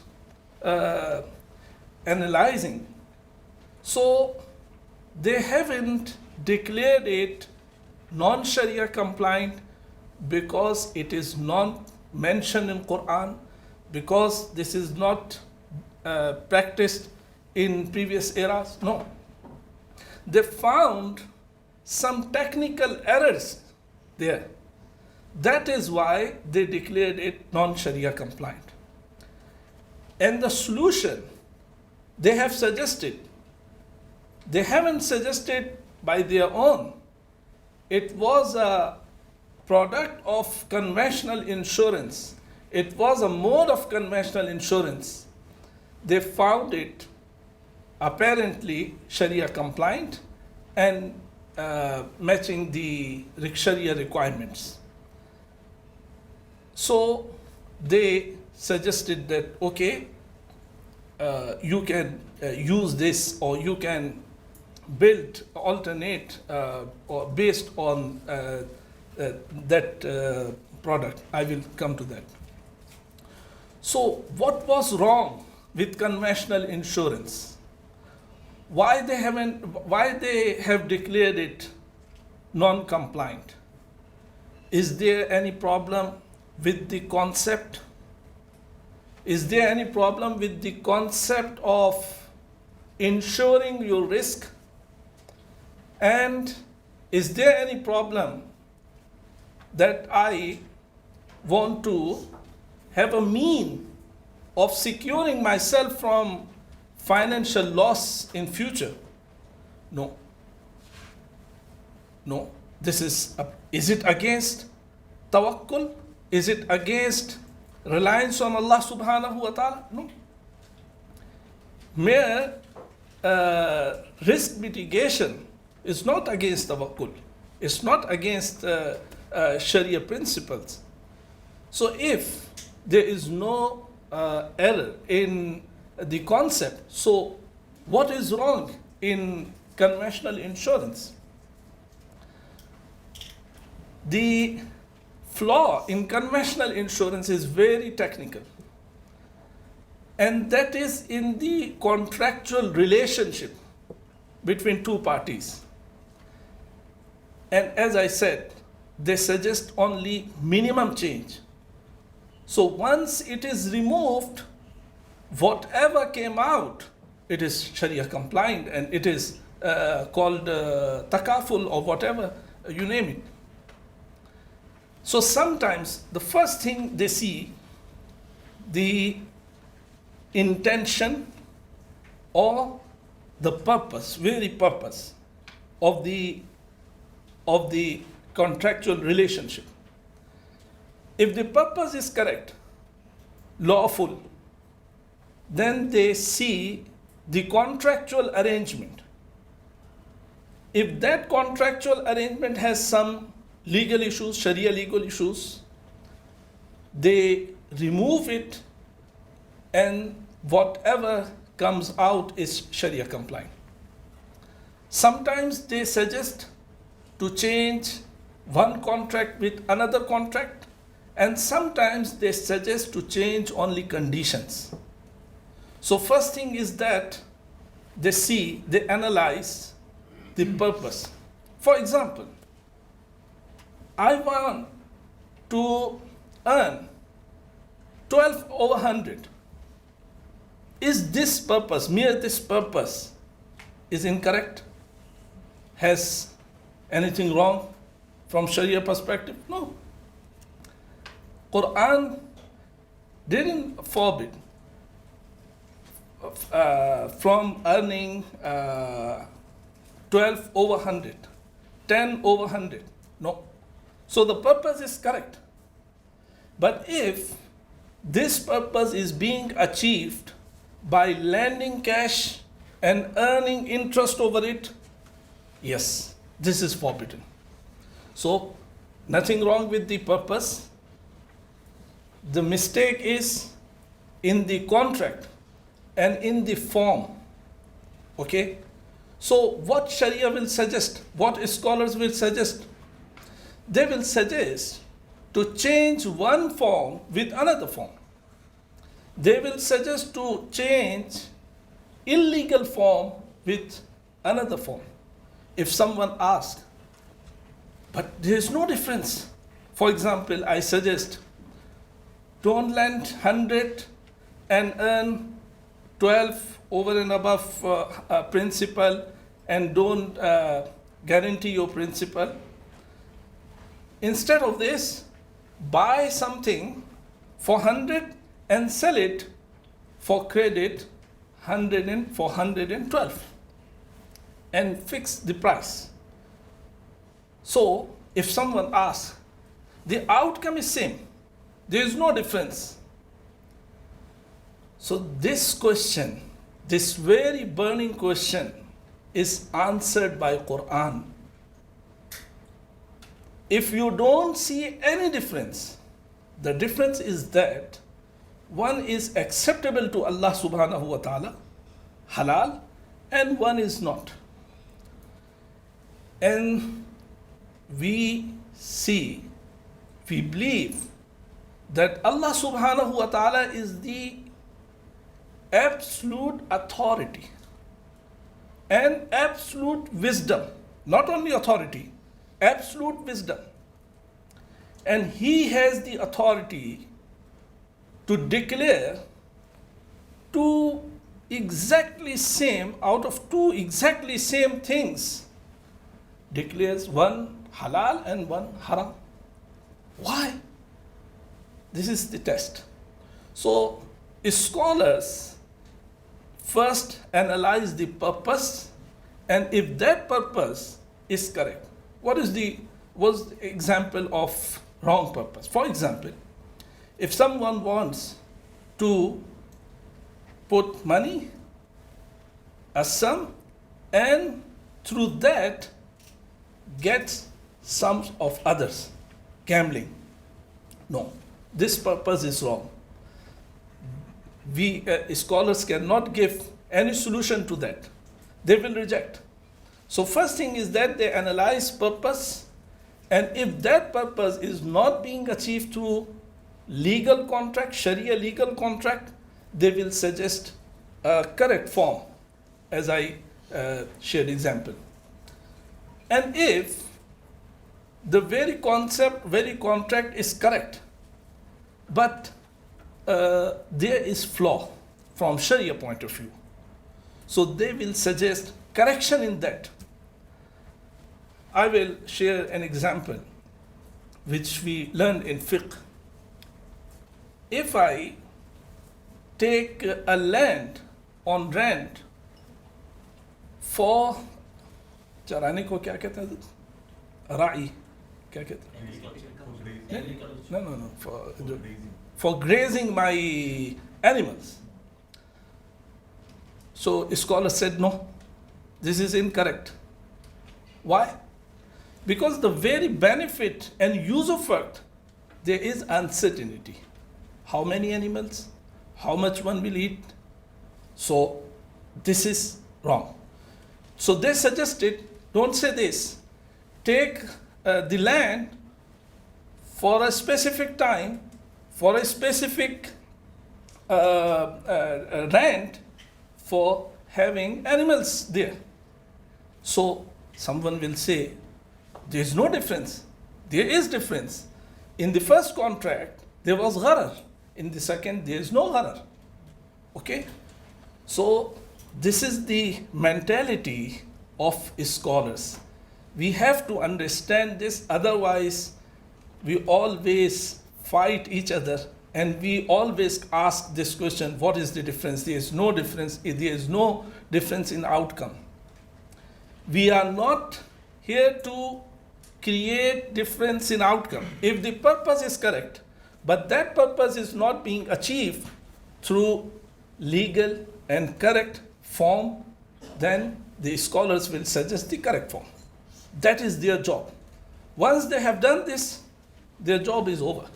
analyzing, so they haven't declared it non-Sharia compliant because it is not mentioned in Quran, because this is not practiced in previous eras. No. They found some technical errors there. That is why they declared it non-Sharia compliant. And the solution they have suggested, they haven't suggested by their own. It was a product of conventional insurance. It was a mode of conventional insurance. They found it apparently Sharia compliant and matching the Sharia requirements. So they suggested that, okay, you can use this, or you can build alternate or based on that product. I will come to that. So what was wrong with conventional insurance? Why they have declared it non-compliant? Is there any problem with the concept? Is there any problem with the concept of insuring your risk? And is there any problem that I want to have a mean of securing myself from financial loss in future? No. No. Is it against tawakkul? Is it against reliance on Allah subhanahu wa ta'ala? No. Mere risk mitigation is not against tawakkul. It's not against Sharia principles. So if there is no error in the concept, so what is wrong in conventional insurance? The flaw in conventional insurance is very technical, and that is in the contractual relationship between two parties. And as I said, they suggest only minimum change. So once it is removed, whatever came out, it is Sharia compliant, and it is called Takaful or whatever, you name it. So sometimes the first thing they see, the intention or the purpose, very purpose of the contractual relationship. If the purpose is correct, lawful, then they see the contractual arrangement. If that contractual arrangement has some legal issues, Sharia legal issues, they remove it and whatever comes out is Sharia compliant. Sometimes they suggest to change one contract with another contract, and sometimes they suggest to change only conditions. So first thing is that they analyze the purpose. For example, I want to earn 12 over 100. Is this purpose, mere this purpose, is incorrect? Has anything wrong from Sharia perspective? No. Quran didn't forbid from earning 12 over 100, 10 over 100. No. So the purpose is correct. But if this purpose is being achieved by lending cash and earning interest over it, yes, this is forbidden. So nothing wrong with the purpose. The mistake is in the contract and in the form. Okay? So what Sharia will suggest, what scholars will suggest? They will suggest to change one form with another form. They will suggest to change illegal form with another form. If someone asks, but there is no difference. For example, I suggest don't lend 100 and earn 12 over and above principal, and don't guarantee your principal. Instead of this, buy something for 100 and sell it for credit 412 and fix the price. So if someone asks, the outcome is same. There is no difference. So this question, this very burning question, is answered by Quran. If you don't see any difference, the difference is that one is acceptable to Allah subhanahu wa ta'ala, halal, and one is not. And we believe that Allah subhanahu wa ta'ala is the absolute authority and absolute wisdom. Not only authority, absolute wisdom. And He has the authority to declare two exactly same, out of two exactly same things, declares one halal and one haram. Why? This is the test. So scholars first analyze the purpose, and if that purpose is correct, what's the example of wrong purpose? For example, if someone wants to put money, a sum, and through that get sums of others, gambling. No, this purpose is wrong. We scholars cannot give any solution to that. They will reject. So first thing is that they analyze purpose, and if that purpose is not being achieved through legal contract, Sharia legal contract, they will suggest a correct form, as I shared example. And if the very concept, very contract is correct, but there is flaw from Sharia point of view, so they will suggest correction in that. I will share an example which we learned in fiqh. If I take a land on rent for चराने को क्या कहते हैं? राई क्या कहते हैं? No, for grazing my animals. So scholars said no, this is incorrect. Why? Because the very benefit and use of it, there is uncertainty. How many animals? how much one will eat. So this is wrong. So they suggested, don't say this. Take the land for a specific time, for a specific rent for having animals there. So someone will say, there is no difference. There is difference. In the first contract, there was gharar. In the second, there is no gharar. Okay? So this is the mentality of scholars. We have to understand this, otherwise we always fight each other and we always ask this question, what is the difference? There is no difference. There is no difference in outcome. We are not here to create difference in outcome. If the purpose is correct, but that purpose is not being achieved through legal and correct form, then the scholars will suggest the correct form. That is their job. Once they have done this, their job is over.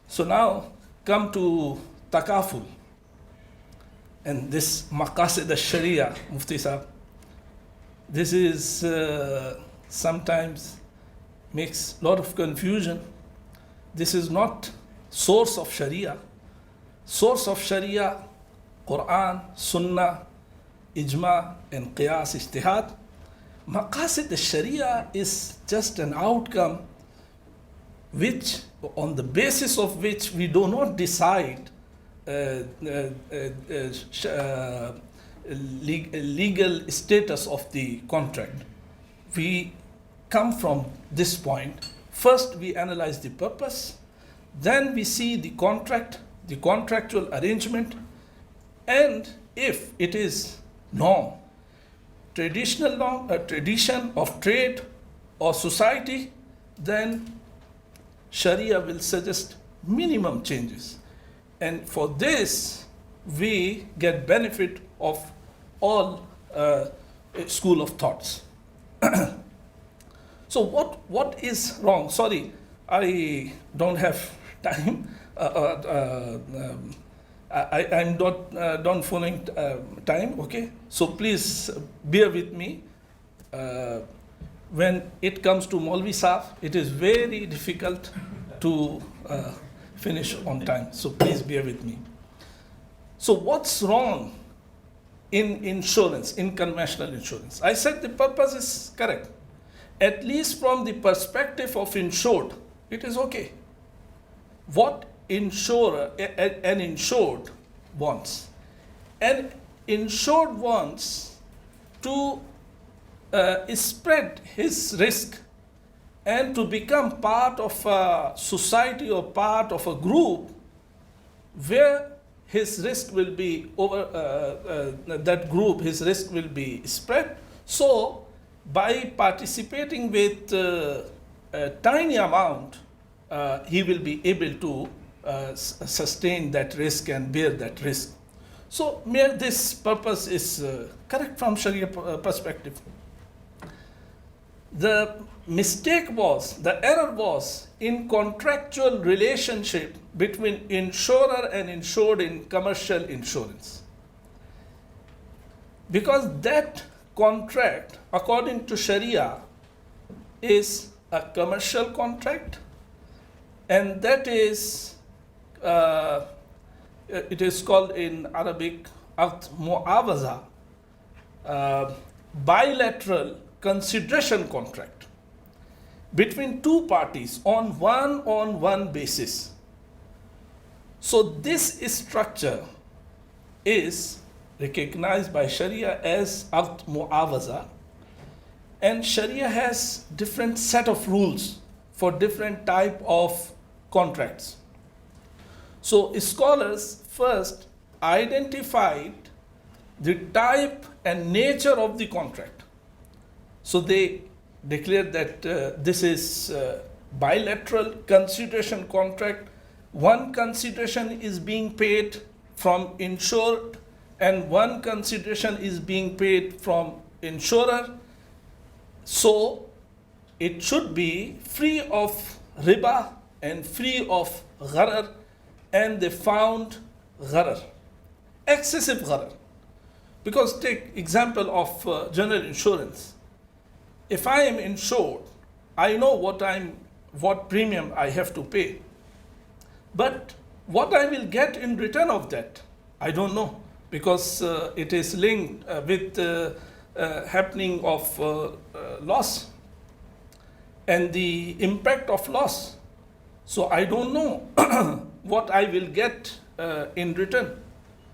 So now come to Takaful and this Maqasid al-Sharia, Mufti Sahib. This is sometimes makes a lot of confusion. This is not source of Sharia. Source of Sharia, Quran, Sunnah, Ijma, and Qiyas, Ijtihad. Maqasid al-Sharia is just an outcome which, on the basis of which we do not decide legal status of the contract. We come from this point. First we analyze the purpose, then we see the contract, the contractual arrangement, and if it is norm, traditional norm, a tradition of trade or society, then Sharia will suggest minimum changes. And for this, we get benefit of all school of thoughts. So what is wrong? Sorry, I don't have time. I'm not done following time, okay? So please bear with me. When it comes to Maulvi Saab, it is very difficult to finish on time. So please bear with me. So what's wrong in insurance, in conventional insurance? I said the purpose is correct. At least from the perspective of insured, it is okay. What insurer, an insured wants? An insured wants to spread his risk and to become part of a society or part of a group where his risk will be over, that group, his risk will be spread. So by participating with a tiny amount, he will be able to sustain that risk and bear that risk. So this purpose is correct from Sharia perspective. The mistake was, the error was in contractual relationship between insurer and insured in commercial insurance. Because that contract, according to Sharia, is a commercial contract, and that is, it is called in Arabic, Aqd Mu'awaza, bilateral consideration contract between two parties on one basis. So this structure is recognized by Sharia as Aqd Mu'awaza, and Sharia has different set of rules for different type of contracts. So scholars first identified the type and nature of the contract. So they declared that this is bilateral consideration contract. One consideration is being paid from insured and one consideration is being paid from insurer. So it should be free of riba and free of gharar, and they found gharar, excessive gharar. Because take example of general insurance. If I am insured, I know what premium I have to pay. But what I will get in return of that, I don't know, because it is linked with happening of loss and the impact of loss. So I don't know what I will get in return.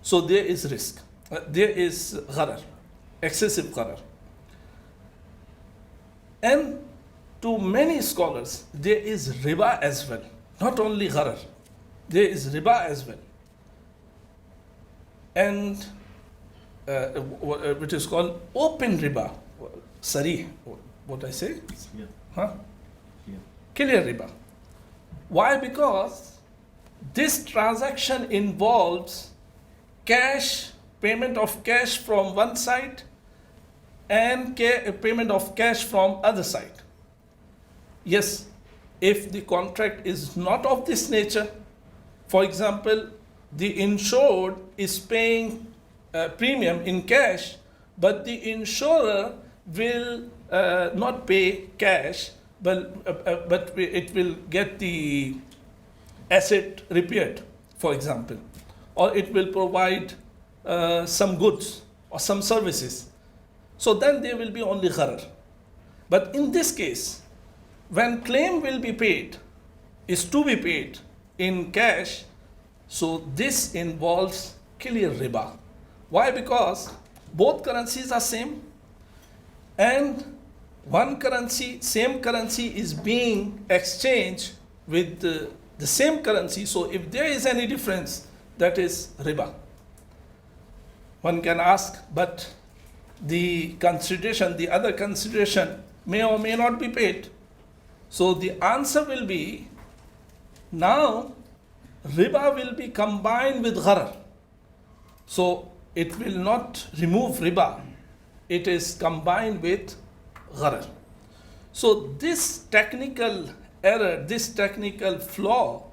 So there is risk. There is gharar, excessive gharar. And to many scholars, there is riba as well. Not only gharar, there is riba as well. And which is called open riba. Sarih, what I say? Yeah. Huh? Yeah. Clear riba. Why? Because this transaction involves cash, payment of cash from one side and payment of cash from other side. Yes, if the contract is not of this nature, for example, the insured is paying premium in cash, but the insurer will not pay cash, but it will get the asset repaired, for example, or it will provide some goods or some services. So then there will be only gharar. But in this case, when claim will be paid, is to be paid in cash, so this involves clear riba. Why? Because both currencies are same, and one currency, same currency is being exchanged with the same currency. So if there is any difference, that is riba. One can ask, but the other consideration may or may not be paid. So the answer will be, now riba will be combined with gharar. So it will not remove riba. It is combined with gharar. So this technical error, this technical flaw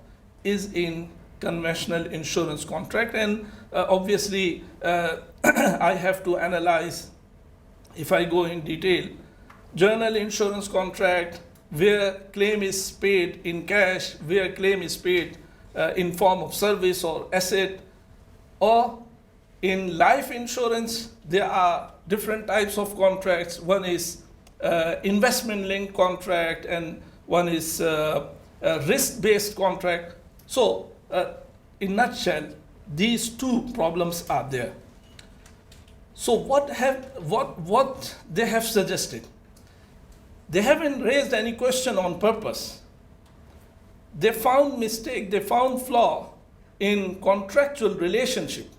is in conventional insurance contract, and obviously I have to analyze, if I go in detail, general insurance contract where claim is paid in cash, where claim is paid in form of service or asset, or in life insurance there are different types of contracts. One is investment linked contract and one is risk based contract. So in nutshell, these two problems are there. So what they have suggested, they haven't raised any question on purpose. They found mistake, they found flaw in contractual relationship.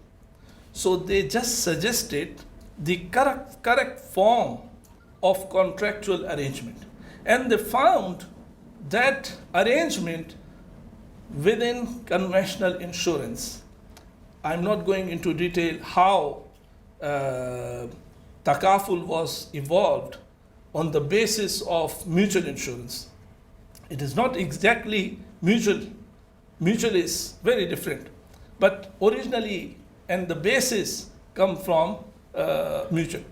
So they just suggested the correct form of contractual arrangement. And they found that arrangement within conventional insurance. I'm not going into detail how Takaful was evolved on the basis of mutual insurance. It is not exactly mutual. Mutual is very different. But originally, and the basis come from mutual.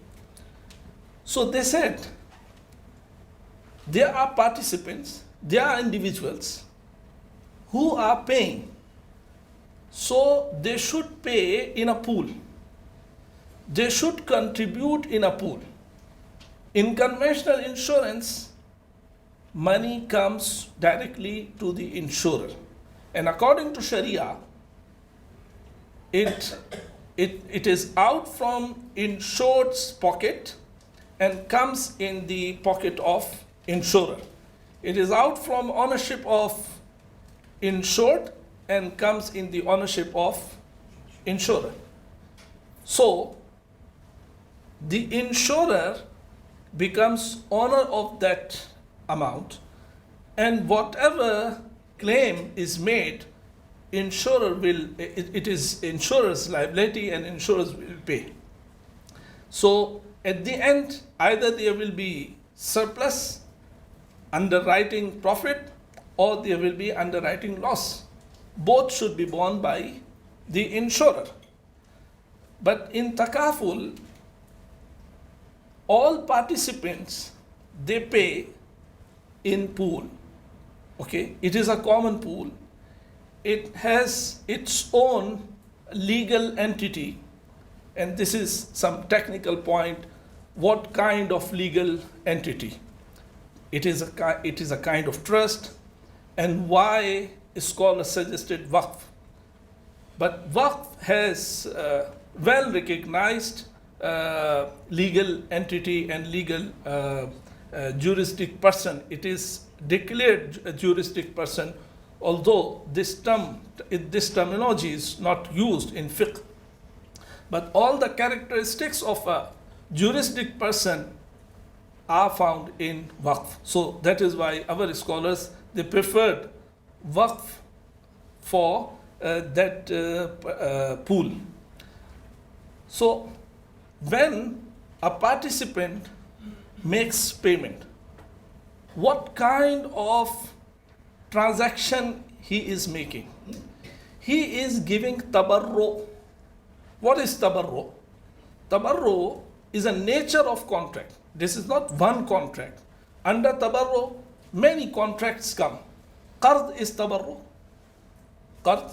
So they said, there are participants, there are individuals who are paying. So they should pay in a pool. They should contribute in a pool. In conventional insurance, money comes directly to the insurer. And according to Sharia, it is out from insured's pocket and comes in the pocket of insurer. It is out from ownership of insured and comes in the ownership of insurer. So the insurer becomes owner of that amount, and whatever claim is made, insurer will, it is insurer's liability and insurers will pay. So at the end, either there will be surplus, underwriting profit, or there will be underwriting loss. both should be borne by the insurer. But in Takaful, all participants, they pay in pool. Okay, it is a common pool. It has its own legal entity, and this is some technical point. What kind of legal entity? It is a kind of trust, and why scholars suggested waqf. But waqf has well recognized legal entity and legal juristic person. It is declared a juristic person, although this terminology is not used in fiqh. But all the characteristics of a juristic person are found in waqf. So that is why our scholars, they preferred waqf for that pool. So when a participant makes payment, what kind of transaction he is making? He is giving tabarru. What is tabarru? Tabarru is a nature of contract. This is not one contract. Under tabarru, many contracts come. Qard is tabarru. Qard,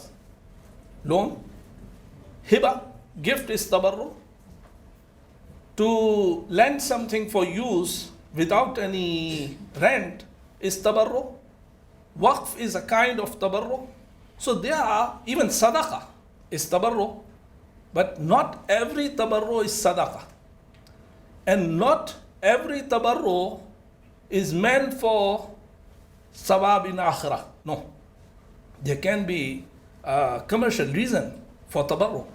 loan. Hiba, gift is tabarru. To lend something for use without any rent is tabarru. Waqf is a kind of tabarru. So there are, even sadaqah is tabarru. But not every tabarru is sadaqah. And not every tabarru is meant for sawab in akhirah. No. There can be a commercial reason for tabarru.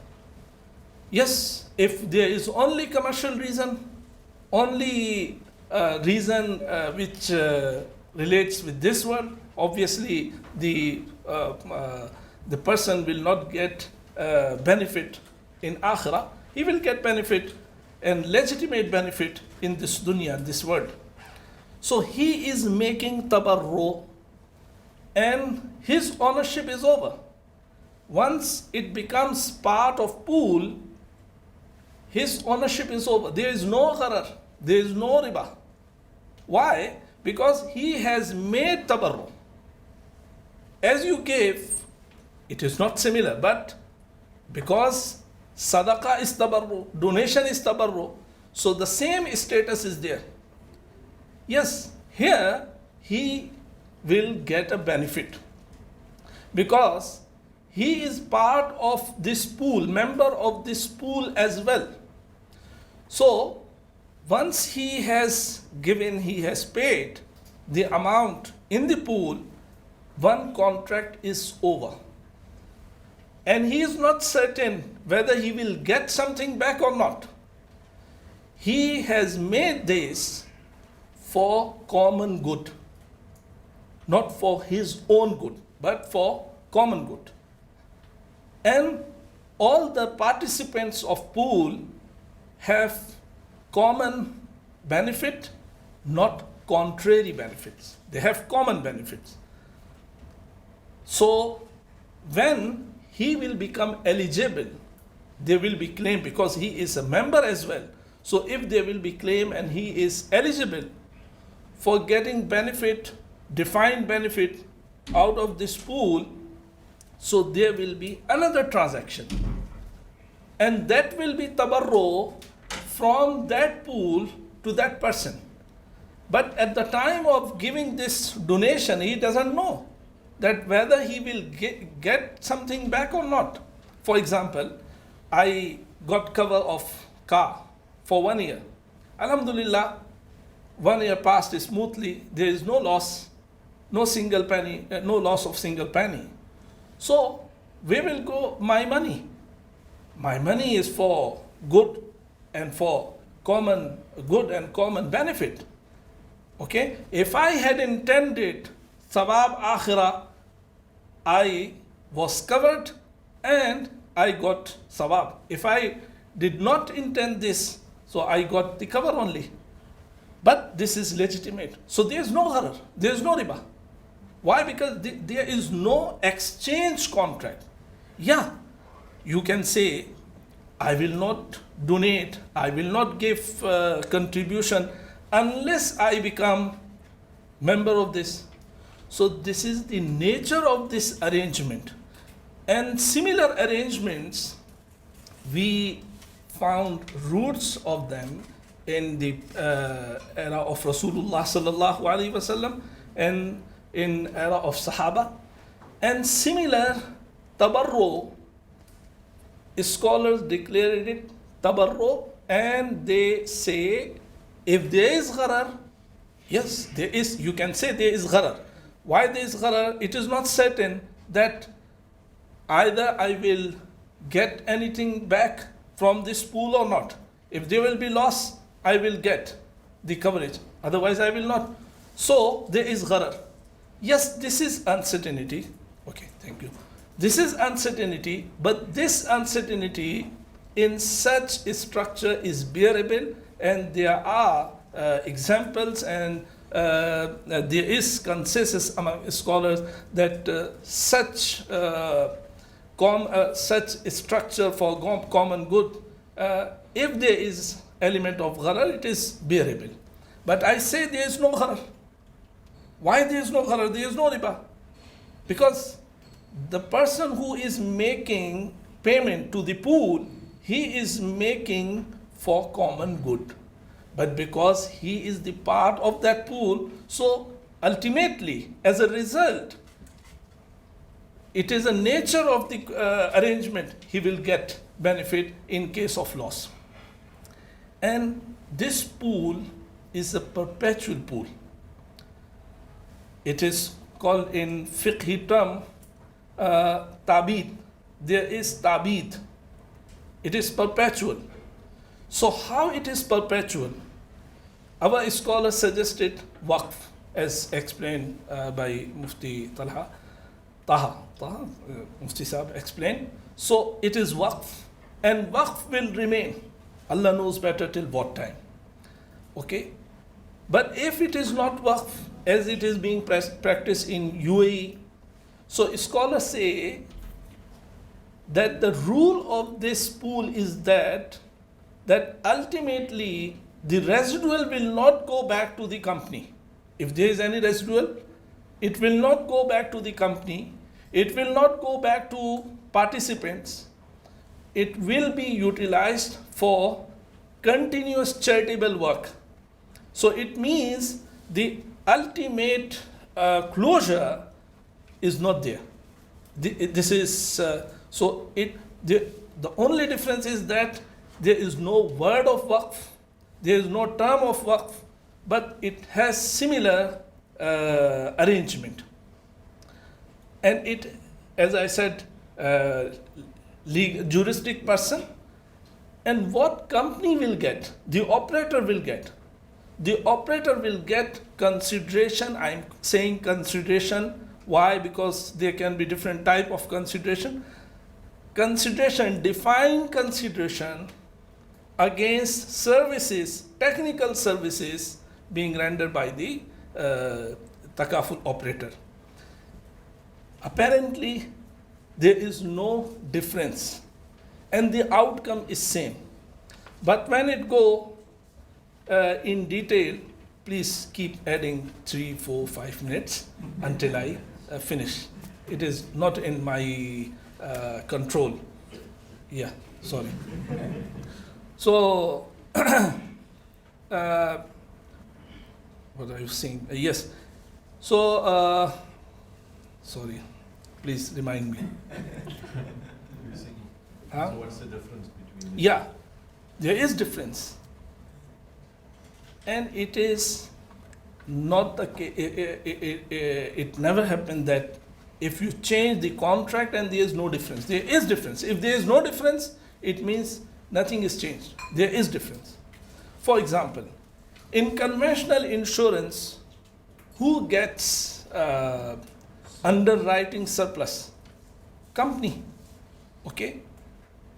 Yes, if there is only commercial reason, only reason which relates with this world, obviously the person will not get benefit in akhirah. He will get benefit and legitimate benefit in this dunya, this world. So he is making tabarru and his ownership is over. Once it becomes part of pool, his ownership is over. There is no gharar, there is no riba. Why? Because he has made tabarru. As you gave, it is not similar, but because sadaqah is tabarru, donation is tabarru, so the same status is there. Yes, here he will get a benefit because he is part of this pool, member of this pool as well. So once he has given, he has paid the amount in the pool, one contract is over. And he is not certain whether he will get something back or not. He has made this for common good, not for his own good, but for common good. And all the participants of pool have common benefit, not contrary benefits. They have common benefits. So when he will become eligible, there will be claim because he is a member as well. So if there will be claim and he is eligible for getting benefit, defined benefit out of this pool, so there will be another transaction. And that will be tabarru from that pool to that person. But at the time of giving this donation, he doesn't know that whether he will get something back or not. For example, I got cover of car for 1 year. Alhamdulillah, 1 year passed smoothly. There is no loss, no single penny, no loss of single penny. So where will go my money? My money is for good and for common good and common benefit. Okay? If I had intended sawab akhirah, I was covered and I got sawab. If I did not intend this, so I got the cover only. But this is legitimate. So there is no gharar, there is no riba. Why? Because there is no exchange contract. Yeah, you can say, I will not donate, I will not give contribution unless I become member of this. So this is the nature of this arrangement. And similar arrangements, we found roots of them in the era of Rasulullah sallallahu alaihi wasallam and in era of Sahaba. And similar tabarru, scholars declared it tabarru, and they say if there is gharar, yes, there is, you can say there is gharar. Why there is gharar? It is not certain that either I will get anything back from this pool or not. If there will be loss, I will get the coverage. Otherwise, I will not. So there is gharar. Yes, this is uncertainty. Okay, thank you. This is uncertainty, but this uncertainty in such a structure is bearable, and there are examples, and there is consensus among scholars that such a structure for common good, if there is element of gharar, it is bearable. But I say there is no gharar. Why there is no gharar? There is no riba. Because the person who is making payment to the pool, he is making for common good. But because he is the part of that pool, so ultimately, as a result, it is a nature of the arrangement, he will get benefit in case of loss. And this pool is a perpetual pool. It is called in fiqh term tabid. There is tabid. It is perpetual. So how it is perpetual? Our scholars suggested waqf, as explained by Mufti Taha, Mufti Sahib explained. So it is waqf, and waqf will remain. Allah knows better till what time. Okay? But if it is not waqf, as it is being practiced in UAE, so scholars say that the rule of this pool is that ultimately the residual will not go back to the company. If there is any residual, it will not go back to the company. It will not go back to participants. It will be utilized for continuous charitable work. So it means the ultimate closure is not there. This is the only difference is that there is no word of waqf, there is no term of waqf, but it has similar arrangement. And it, as I said, juristic person. And what company will get? The operator will get. The operator will get consideration. I'm saying consideration. Why? Because there can be different type of consideration. Consideration, defined consideration against services, technical services being rendered by the Takaful operator. Apparently, there is no difference, and the outcome is same. But when it go in detail, please keep adding 3, 4, 5 minutes until I finish. It is not in my control. Yeah, sorry. So, what are you saying? Yes. So, sorry. Please remind me. Huh? So what's the difference between? Yeah, there is difference. And it is not the case, it never happened that if you change the contract and there is no difference. There is difference. If there is no difference, it means nothing is changed. There is difference. For example, in conventional insurance, who gets underwriting surplus? Company. Okay?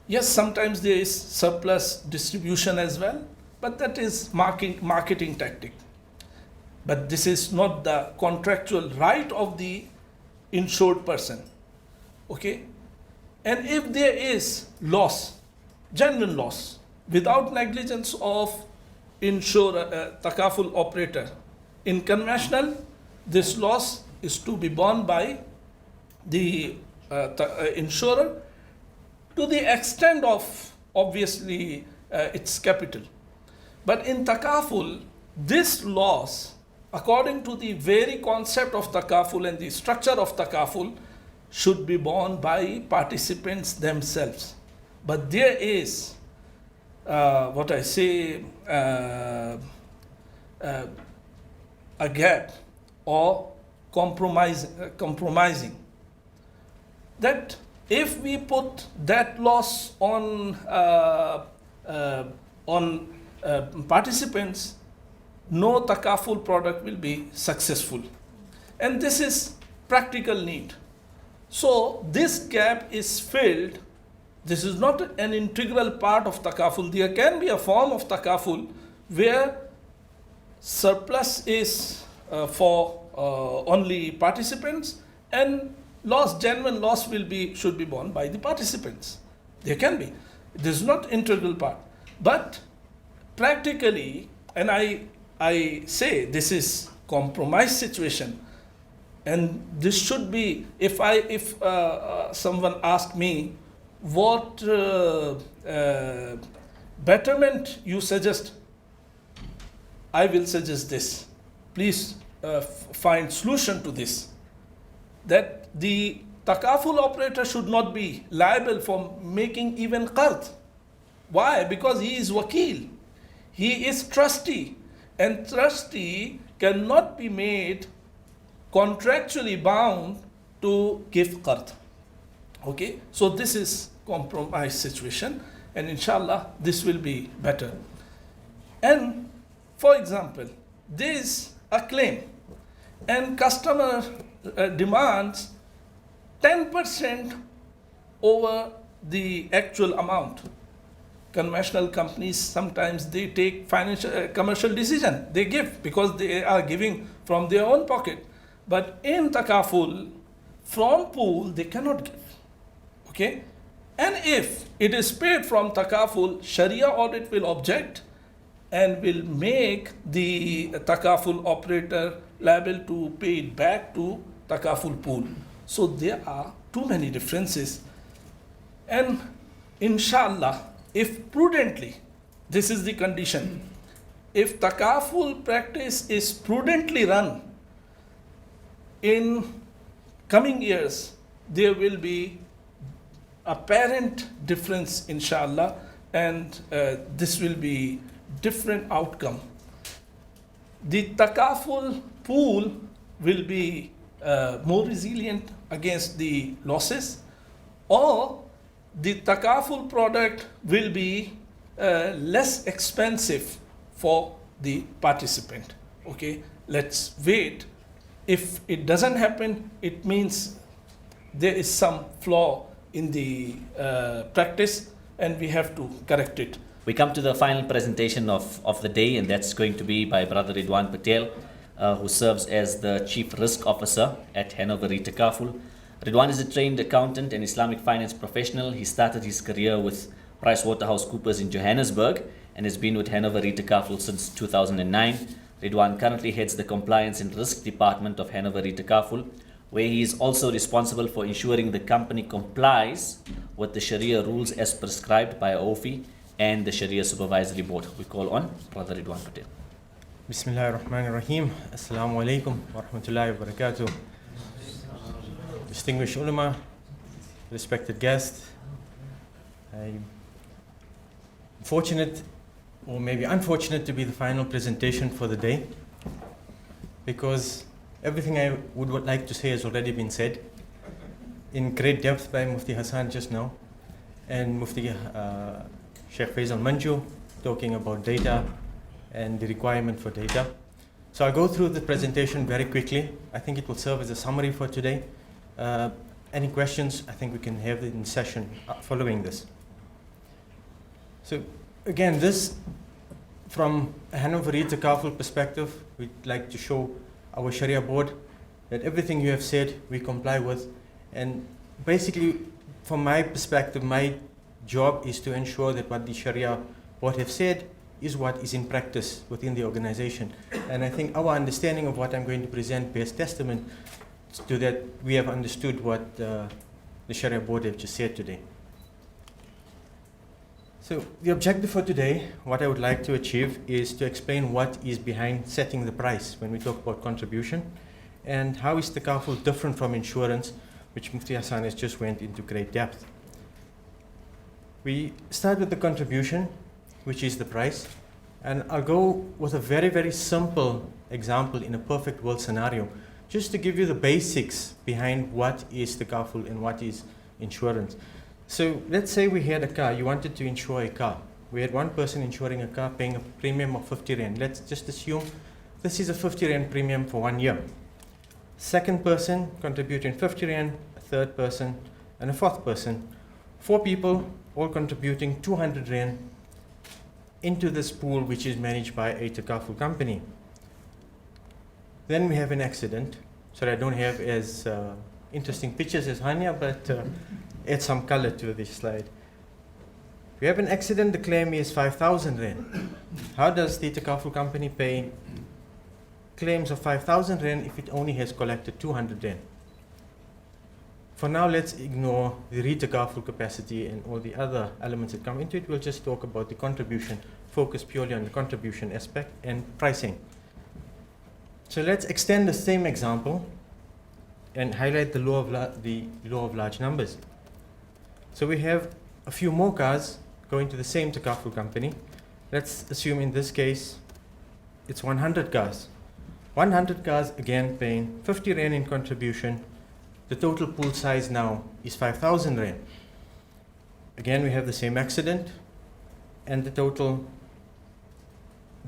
Yes, sometimes there is surplus distribution as well, but that is marketing tactic. but this is not the contractual right of the insured person. Okay? And if there is loss, genuine loss, without negligence of insurer, Takaful operator, in conventional, this loss is to be borne by the insurer to the extent of, obviously, its capital. But in Takaful, this loss, according to the very concept of Takaful and the structure of Takaful, should be borne by participants themselves. But there is, what I say, a gap or compromising. That if we put that loss on participants, no Takaful product will be successful. And this is practical need. So this gap is filled. This is not an integral part of Takaful. There can be a form of Takaful where surplus is for only participants, and genuine loss should be borne by the participants. There can be. This is not integral part. But practically, and I say this is compromise situation, and this should be, if someone asked me what betterment you suggest, I will suggest this. Please find solution to this. That the Takaful operator should not be liable for making even qard. Why? Because he is wakil. He is trustee. And trustee cannot be made contractually bound to give qard. Okay? So this is compromise situation, and inshallah this will be better. And for example, there is a claim and customer demands 10% over the actual amount. Conventional companies, sometimes they take commercial decision. They give because they are giving from their own pocket. But in Takaful, from pool, they cannot give. Okay? And if it is paid from Takaful, Sharia audit will object and will make the Takaful operator liable to pay it back to Takaful pool. So there are too many differences. And inshallah, if prudently, this is the condition, if Takaful practice is prudently run, in coming years, there will be apparent difference, inshallah, and this will be different outcome. The Takaful pool will be more resilient against the losses, or the Takaful product will be less expensive for the participant. Okay, let's wait. If it doesn't happen, it means there is some flaw in the practice, and we have to correct it. We come to the final presentation of the day, and that's going to be by Brother Ridwan Patel, who serves as the Chief Risk Officer at Hanover Re Takaful. Ridwan is a trained accountant and Islamic finance professional. He started his career with PricewaterhouseCoopers in Johannesburg and has been with Hanover Re Takaful since 2009. Ridwan currently heads the Compliance and Risk Department of Hanover Re Takaful, where he is also responsible for ensuring the company complies with the Sharia rules as prescribed by OFI and the Sharia Supervisory Board. We call on Brother Ridwan Patel. Bismillah ar-Rahman ar-Rahim. Assalamu alaikum wa rahmatullahi wa barakatuh. Distinguished ulama, respected guests, I'm fortunate, or maybe unfortunate, to be the final presentation for the day, because everything I would like to say has already been said in great depth by Mufti Hassan just now, and Mufti Sheikh Faisal Manju talking about data and the requirement for data. So I'll go through the presentation very quickly. I think it will serve as a summary for today. Any questions, I think we can have it in session following this. So again, this from a Hanover Takaful perspective, we'd like to show our Sharia board that everything you have said we comply with. And basically, from my perspective, my job is to ensure that what the Sharia board have said is what is in practice within the organization. And I think our understanding of what I'm going to present bears testament to that we have understood what the Sharia board have just said today. So the objective for today, what I would like to achieve, is to explain what is behind setting the price when we talk about contribution, and how is Takaful different from insurance, which Mufti Hassan has just went into great depth. We start with the contribution, which is the price, and I'll go with a very, very simple example in a perfect world scenario, just to give you the basics behind what is Takaful and what is insurance. So let's say we had a car, you wanted to insure a car. We had one person insuring a car paying a premium of 50 Rand. Let's just assume this is a 50 Rand premium for 1 year. Second person contributing 50 Rand, a third person, and a fourth person. 4 people all contributing 200 Rand into this pool, which is managed by a Takaful company. Then we have an accident. Sorry, I don't have as interesting pictures as Hania, but add some color to this slide. We have an accident, the claim is 5,000 Rand. How does the Takaful company pay claims of 5,000 Rand if it only has collected 200 Rand? For now, let's ignore the re-Takaful capacity and all the other elements that come into it. We'll just talk about the contribution, focus purely on the contribution aspect and pricing. So let's extend the same example and highlight the law of large numbers. So we have a few more cars going to the same Takaful company. Let's assume in this case it's 100 cars. 100 cars again paying 50 Rand in contribution. The total pool size now is 5,000 Rand. Again, we have the same accident, and the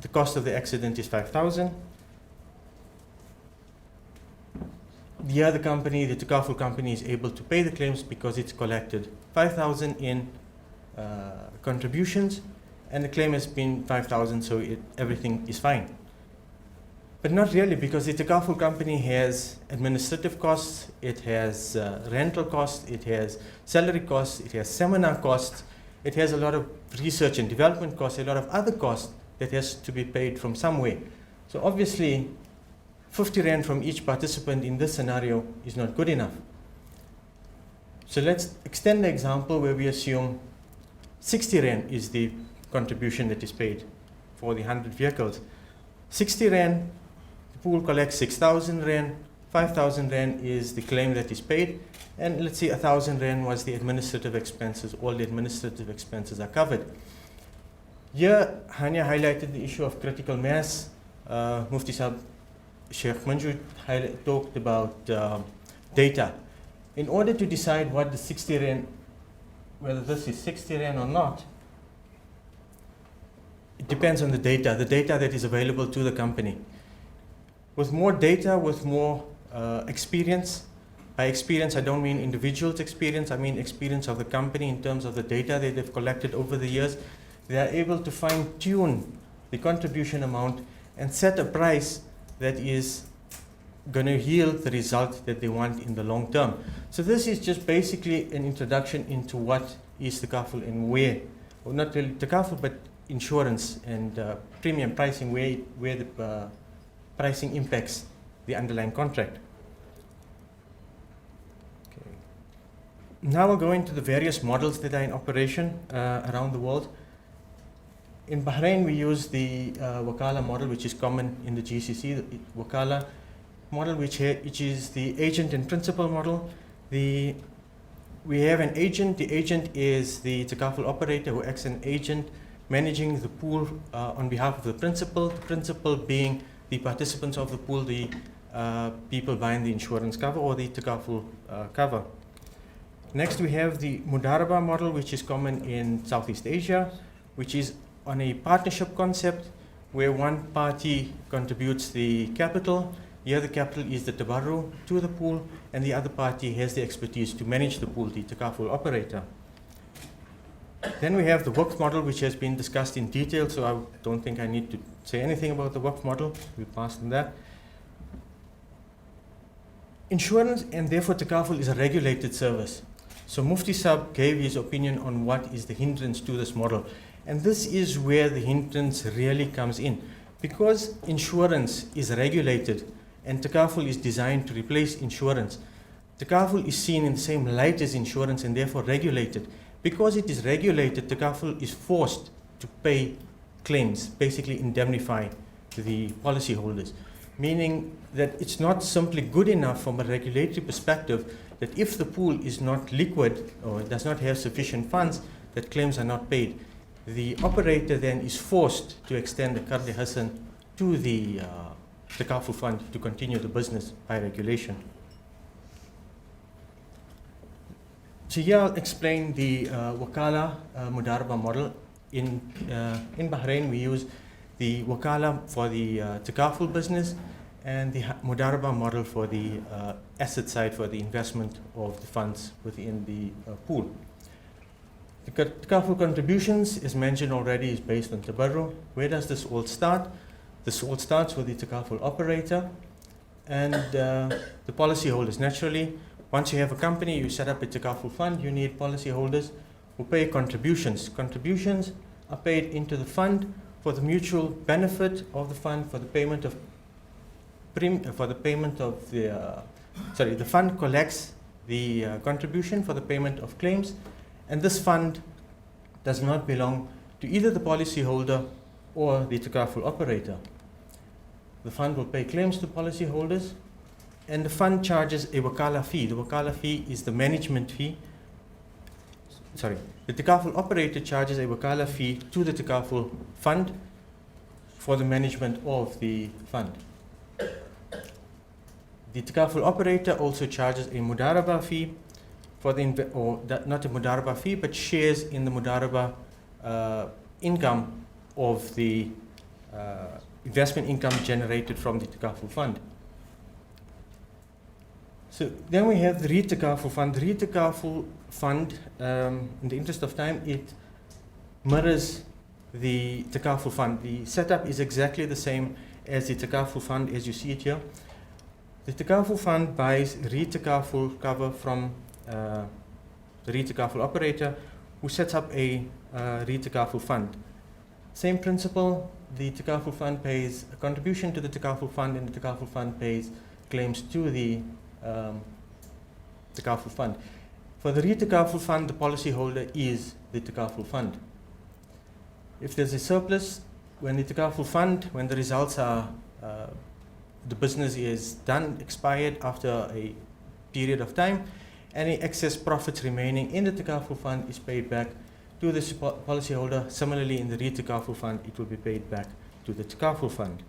cost of the accident is 5,000. The other company, the Takaful company, is able to pay the claims because it's collected 5,000 in contributions, and the claim has been 5,000, so everything is fine. But not really, because the Takaful company has administrative costs, it has rental costs, it has salary costs, it has seminar costs, it has a lot of research and development costs, a lot of other costs that has to be paid from somewhere. So obviously, 50 Rand from each participant in this scenario is not good enough. So let's extend the example where we assume 60 Rand is the contribution that is paid for the 100 vehicles. 60 Rand, the pool collects 6,000 Rand, 5,000 Rand is the claim that is paid, and let's say 1,000 Rand was the administrative expenses. All the administrative expenses are covered. Here, Hania highlighted the issue of critical mass. Mufti Sahib, Sheikh Manju talked about data. In order to decide what the 60 Rand, whether this is 60 Rand or not, it depends on the data that is available to the company. With more data, with more experience, by experience I don't mean individuals' experience, I mean experience of the company in terms of the data that they've collected over the years, they are able to fine-tune the contribution amount and set a price that is going to yield the result that they want in the long term. So this is just basically an introduction into what is Takaful and where, or not really Takaful, but insurance and premium pricing, where the pricing impacts the underlying contract. Okay. Now we'll go into the various models that are in operation around the world. In Bahrain, we use the Wakala model, which is common in the GCC, the Wakala model, which is the agent and principal model. We have an agent. The agent is the Takaful operator who acts as an agent managing the pool on behalf of the principal being the participants of the pool, the people buying the insurance cover or the Takaful cover. Next, we have the Mudaraba model, which is common in Southeast Asia, which is on a partnership concept where one party contributes the capital, the other capital is the tabarru to the pool, and the other party has the expertise to manage the pool, the Takaful operator. Then we have the work model, which has been discussed in detail, so I don't think I need to say anything about the work model. We passed on that. Insurance, and therefore Takaful, is a regulated service. So Mufti Sahib gave his opinion on what is the hindrance to this model. And this is where the hindrance really comes in. Because insurance is regulated and Takaful is designed to replace insurance, Takaful is seen in the same light as insurance and therefore regulated. Because it is regulated, Takaful is forced to pay claims, basically indemnify the policyholders. Meaning that it's not simply good enough from a regulatory perspective that if the pool is not liquid or does not have sufficient funds, that claims are not paid. The operator then is forced to extend the Qard Hasan to the Takaful fund to continue the business by regulation. So here I'll explain the Wakala Mudaraba model. In Bahrain, we use the Wakala for the Takaful business and the Mudaraba model for the asset side for the investment of the funds within the pool. The Takaful contributions, as mentioned already, is based on Tabarru. Where does this all start? This all starts with the Takaful operator and the policyholders. Naturally, once you have a company, you set up a Takaful fund, you need policyholders who pay contributions. Contributions are paid into the fund for the mutual benefit of the fund, for the payment of the fund collects the contribution for the payment of claims, and this fund does not belong to either the policyholder or the Takaful operator. The fund will pay claims to policyholders, and the fund charges a Wakala fee. The Wakala fee is the management fee. The Takaful operator charges a Wakala fee to the Takaful fund for the management of the fund. The Takaful operator also charges a Mudaraba fee for the not a Mudaraba fee, but shares in the Mudaraba income of the investment income generated from the Takaful fund. So then we have the Takaful fund. The Takaful fund, in the interest of time, it mirrors the Takaful fund. The setup is exactly the same as the Takaful fund as you see it here. The Takaful fund buys Takaful cover from the Takaful operator, who sets up a Takaful fund. Same principle, the Takaful fund pays a contribution to the Takaful fund, and the Takaful fund pays claims to the Takaful fund. For the Takaful fund, the policyholder is the Takaful fund. If there's a surplus, when the Takaful fund, when the results are, the business is done, expired after a period of time, any excess profits remaining in the Takaful fund is paid back to the policyholder. Similarly, in the Takaful fund, it will be paid back to the Takaful fund.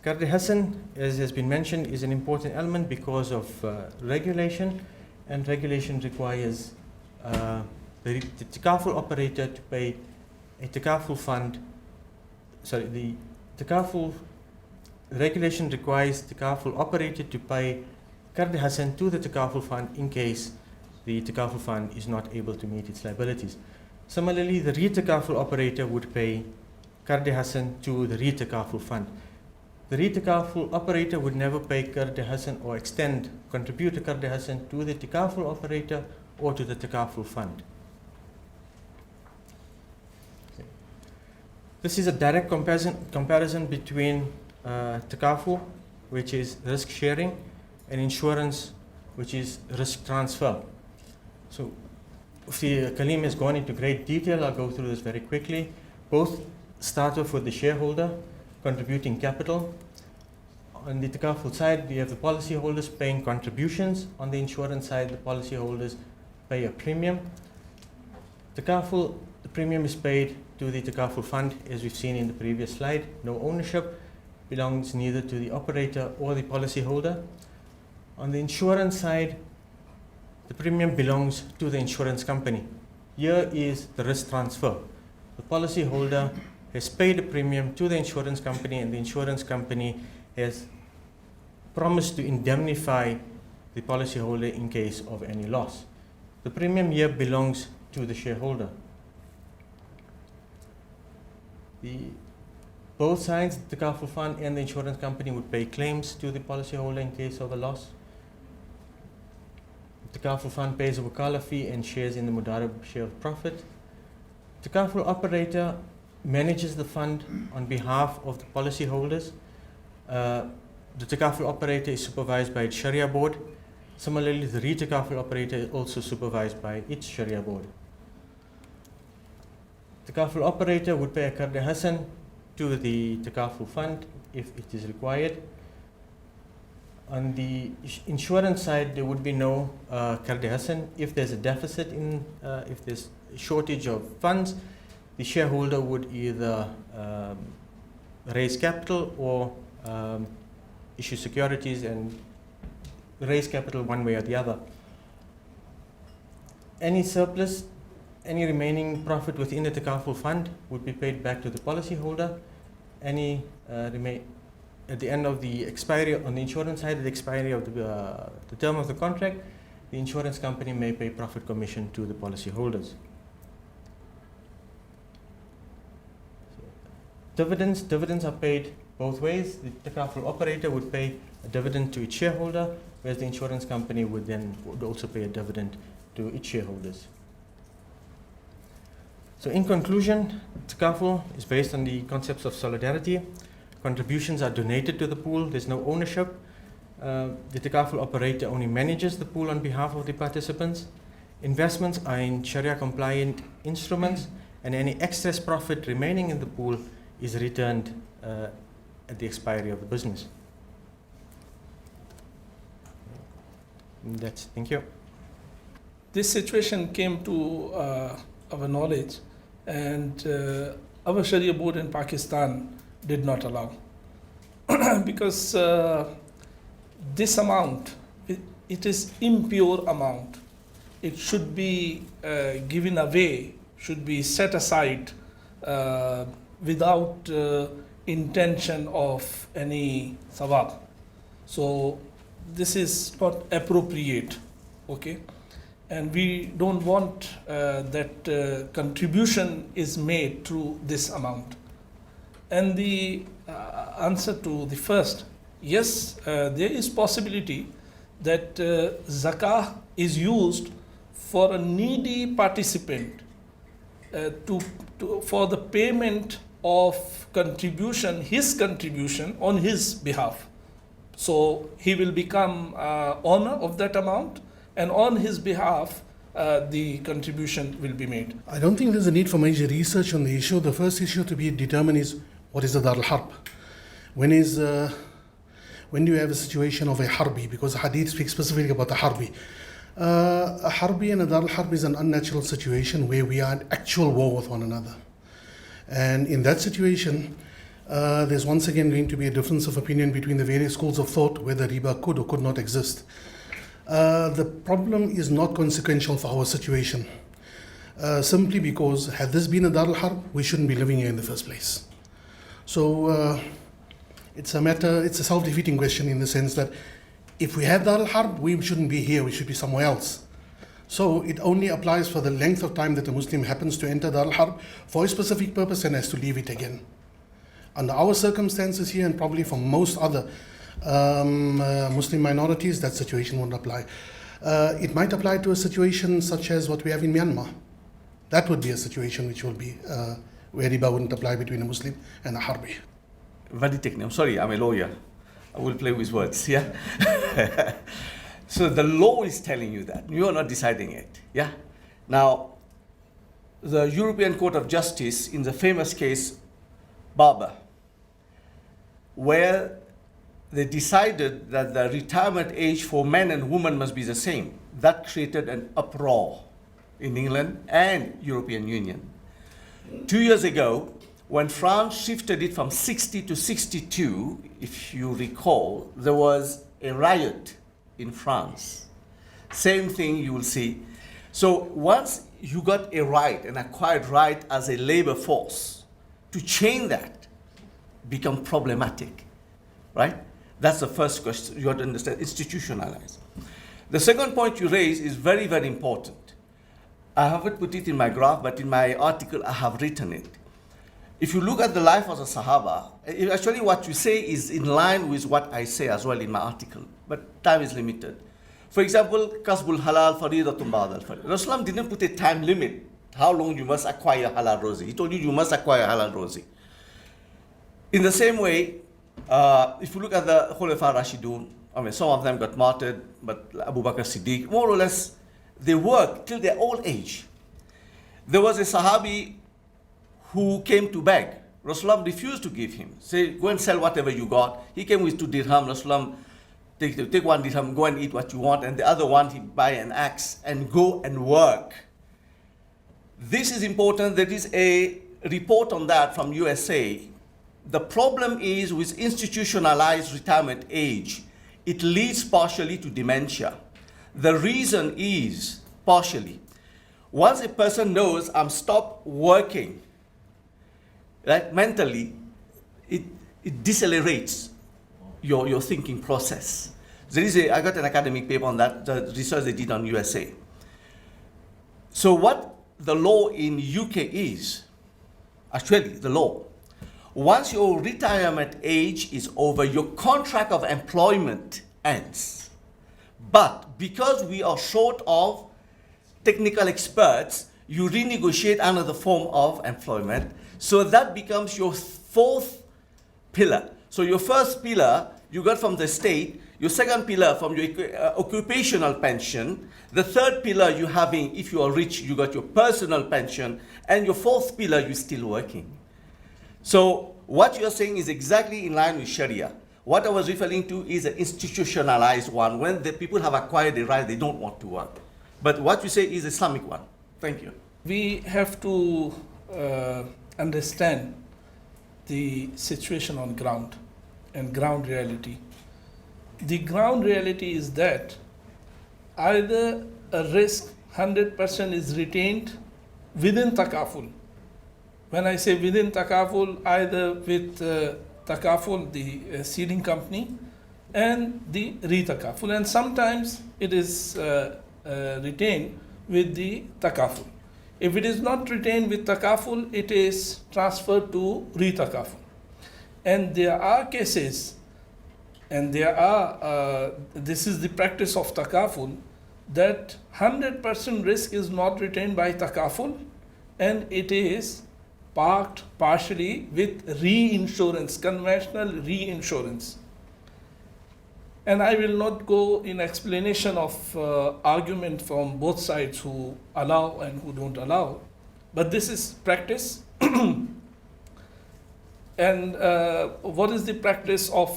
Qard Hasan, as has been mentioned, is an important element because of regulation, and regulation requires the Takaful operator to pay a Takaful fund. The Takaful regulation requires Takaful operator to pay Qard Hasan to the Takaful fund in case the Takaful fund is not able to meet its liabilities. Similarly, the Takaful operator would pay Qard Hasan to the Takaful fund. The Takaful operator would never pay Qard Hasan or contribute to Qard Hasan to the Takaful operator or to the Takaful fund. This is a direct comparison between Takaful, which is risk sharing, and insurance, which is risk transfer. So, Kaleem has gone into great detail. I'll go through this very quickly. Both start off with the shareholder contributing capital. On the Takaful side, we have the policyholders paying contributions. On the insurance side, the policyholders pay a premium. Takaful, the premium is paid to the Takaful fund, as we've seen in the previous slide. No ownership, belongs neither to the operator or the policyholder. On the insurance side, the premium belongs to the insurance company. Here is the risk transfer. The policyholder has paid a premium to the insurance company, and the insurance company has promised to indemnify the policyholder in case of any loss. The premium here belongs to the shareholder. Both sides, the Takaful Fund and the insurance company, would pay claims to the policyholder in case of a loss. The Takaful Fund pays a wakala fee and shares in the Mudarib share of profit. The Takaful operator manages the fund on behalf of the policyholders. The Takaful operator is supervised by its Sharia board. Similarly, the re-Takaful operator is also supervised by its Sharia board. The Takaful operator would pay a Qard Hasan to the Takaful fund if it is required. On the insurance side, there would be no Qard Hasan. If there's a deficit if there's a shortage of funds, the shareholder would either raise capital or issue securities and raise capital one way or the other. Any surplus, any remaining profit within the Takaful fund would be paid back to the policyholder. Any at the end of the expiry on the insurance side, at the expiry of the term of the contract, the insurance company may pay profit commission to the policyholders. Dividends are paid both ways. The Takaful operator would pay a dividend to its shareholder, whereas the insurance company would also pay a dividend to its shareholders. So in conclusion, Takaful is based on the concepts of solidarity. Contributions are donated to the pool. There's no ownership. The Takaful operator only manages the pool on behalf of the participants. Investments are in Sharia compliant instruments, and any excess profit remaining in the pool is returned at the expiry of the business. Thank you. This situation came to our knowledge, and our Sharia board in Pakistan did not allow because this amount, it is impure amount. It should be given away, should be set aside without intention of any sawab. So this is not appropriate, okay? And we don't want that contribution is made through this amount. And the answer to the first, yes, there is possibility that zakah is used for a needy participant for the payment of contribution, his contribution on his behalf. So he will become owner of that amount, and on his behalf, the contribution will be made. I don't think there's a need for major research on the issue. The first issue to be determined is what is the Dar al-Harb? When do you have a situation of a Harbi? Because Hadith speaks specifically about the Harbi. A Harbi and a Dar al-Harb is an unnatural situation where we are in actual war with one another. And in that situation, there's once again going to be a difference of opinion between the various schools of thought whether riba could or could not exist. The problem is not consequential for our situation, simply because had this been a Dar al-Harb, we shouldn't be living here in the first place. So it's a self-defeating question in the sense that if we had Dar al-Harb, we shouldn't be here, we should be somewhere else. So it only applies for the length of time that a Muslim happens to enter Dar al-Harb for a specific purpose and has to leave it again. Under our circumstances here, and probably for most other Muslim minorities, that situation won't apply. It might apply to a situation such as what we have in Myanmar. That would be a situation which will be where riba wouldn't apply between a Muslim and a Harbi. Very technical. I'm sorry, I'm a lawyer. I will play with words, yeah? So the law is telling you that. You are not deciding it, yeah? Now, the European Court of Justice, in the famous case Barber, where they decided that the retirement age for men and women must be the same. That created an uproar in England and European Union. 2 years ago, when France shifted it from 60 to 62, if you recall, there was a riot in France. Same thing you will see. So once you got a right, an acquired right as a labor force, to change that become problematic, right? That's the first question. You have to understand, institutionalize. The second point you raise is very, very important. I haven't put it in my graph, but in my article I have written it. If you look at the life of the Sahaba, actually what you say is in line with what I say as well in my article, but time is limited. For example, Kasbul Halal Faridatun Ba'd al-Farid. Rasulullah didn't put a time limit, how long you must acquire halal rosy. He told you must acquire halal rosy. In the same way, if you look at the Khulafa Rashidun, I mean, some of them got martyred, but Abu Bakr Siddiq, more or less, they worked till their old age. There was a Sahabi who came to beg. Rasulullah refused to give him. Say, go and sell whatever you got. He came with 2 dirham. Rasulullah, take 1 dirham, go and eat what you want, and the other one, he buy an axe and go and work. This is important. There is a report on that from USA. The problem is with institutionalized retirement age, it leads partially to dementia. The reason is partially, once a person knows I'm stopped working, right, mentally, it decelerates your thinking process. I got an academic paper on that, the research they did on USA. So what the law in UK is, actually the law, once your retirement age is over, your contract of employment ends. But because we are short of technical experts, you renegotiate another form of employment. So that becomes your 4th pillar. So your first pillar you got from the state, your second pillar from your occupational pension, the third pillar you having, if you are rich, you got your personal pension, and your 4th pillar you're still working. So what you're saying is exactly in line with Sharia. What I was referring to is an institutionalized one. When the people have acquired the right, they don't want to work. But what you say is Islamic one. Thank you. We have to understand the situation on ground and ground reality. The ground reality is that either a risk 100% is retained within Takaful. When I say within Takaful, either with Takaful, the seeding company, and the re-Takaful, and sometimes it is retained with the Takaful. If it is not retained with Takaful, it is transferred to re-Takaful. And there are cases, and this is the practice of Takaful, that 100% risk is not retained by Takaful, and it is parked partially with reinsurance, conventional reinsurance. And I will not go in explanation of argument from both sides who allow and who don't allow, but this is practice. And what is the practice of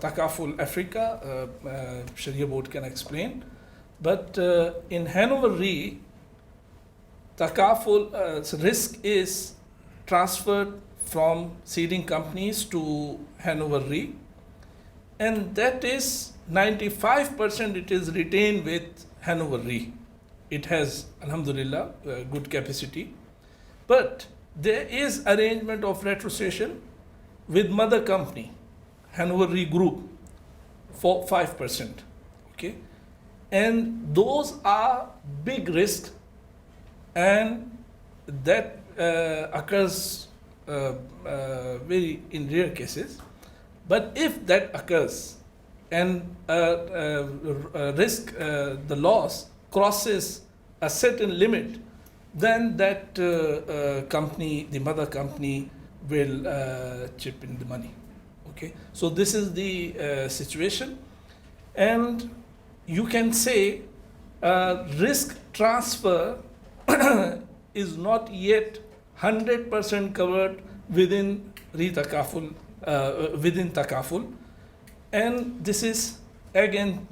Takaful Africa? Sharia board can explain. But in Hanover Re, Takaful risk is transferred from seeding companies to Hanover Re, and that is 95% it is retained with Hanover Re. It has, alhamdulillah, good capacity. But there is arrangement of retrocession with mother company, Hanover Re Group, for 5%. Okay? And those are big risks, and that occurs very in rare cases. But if that occurs and risk, the loss crosses a certain limit, then that company, the mother company, will chip in the money. Okay, so this is the situation, and you can say risk transfer is not yet 100% covered within Takaful, within Takaful, and this is again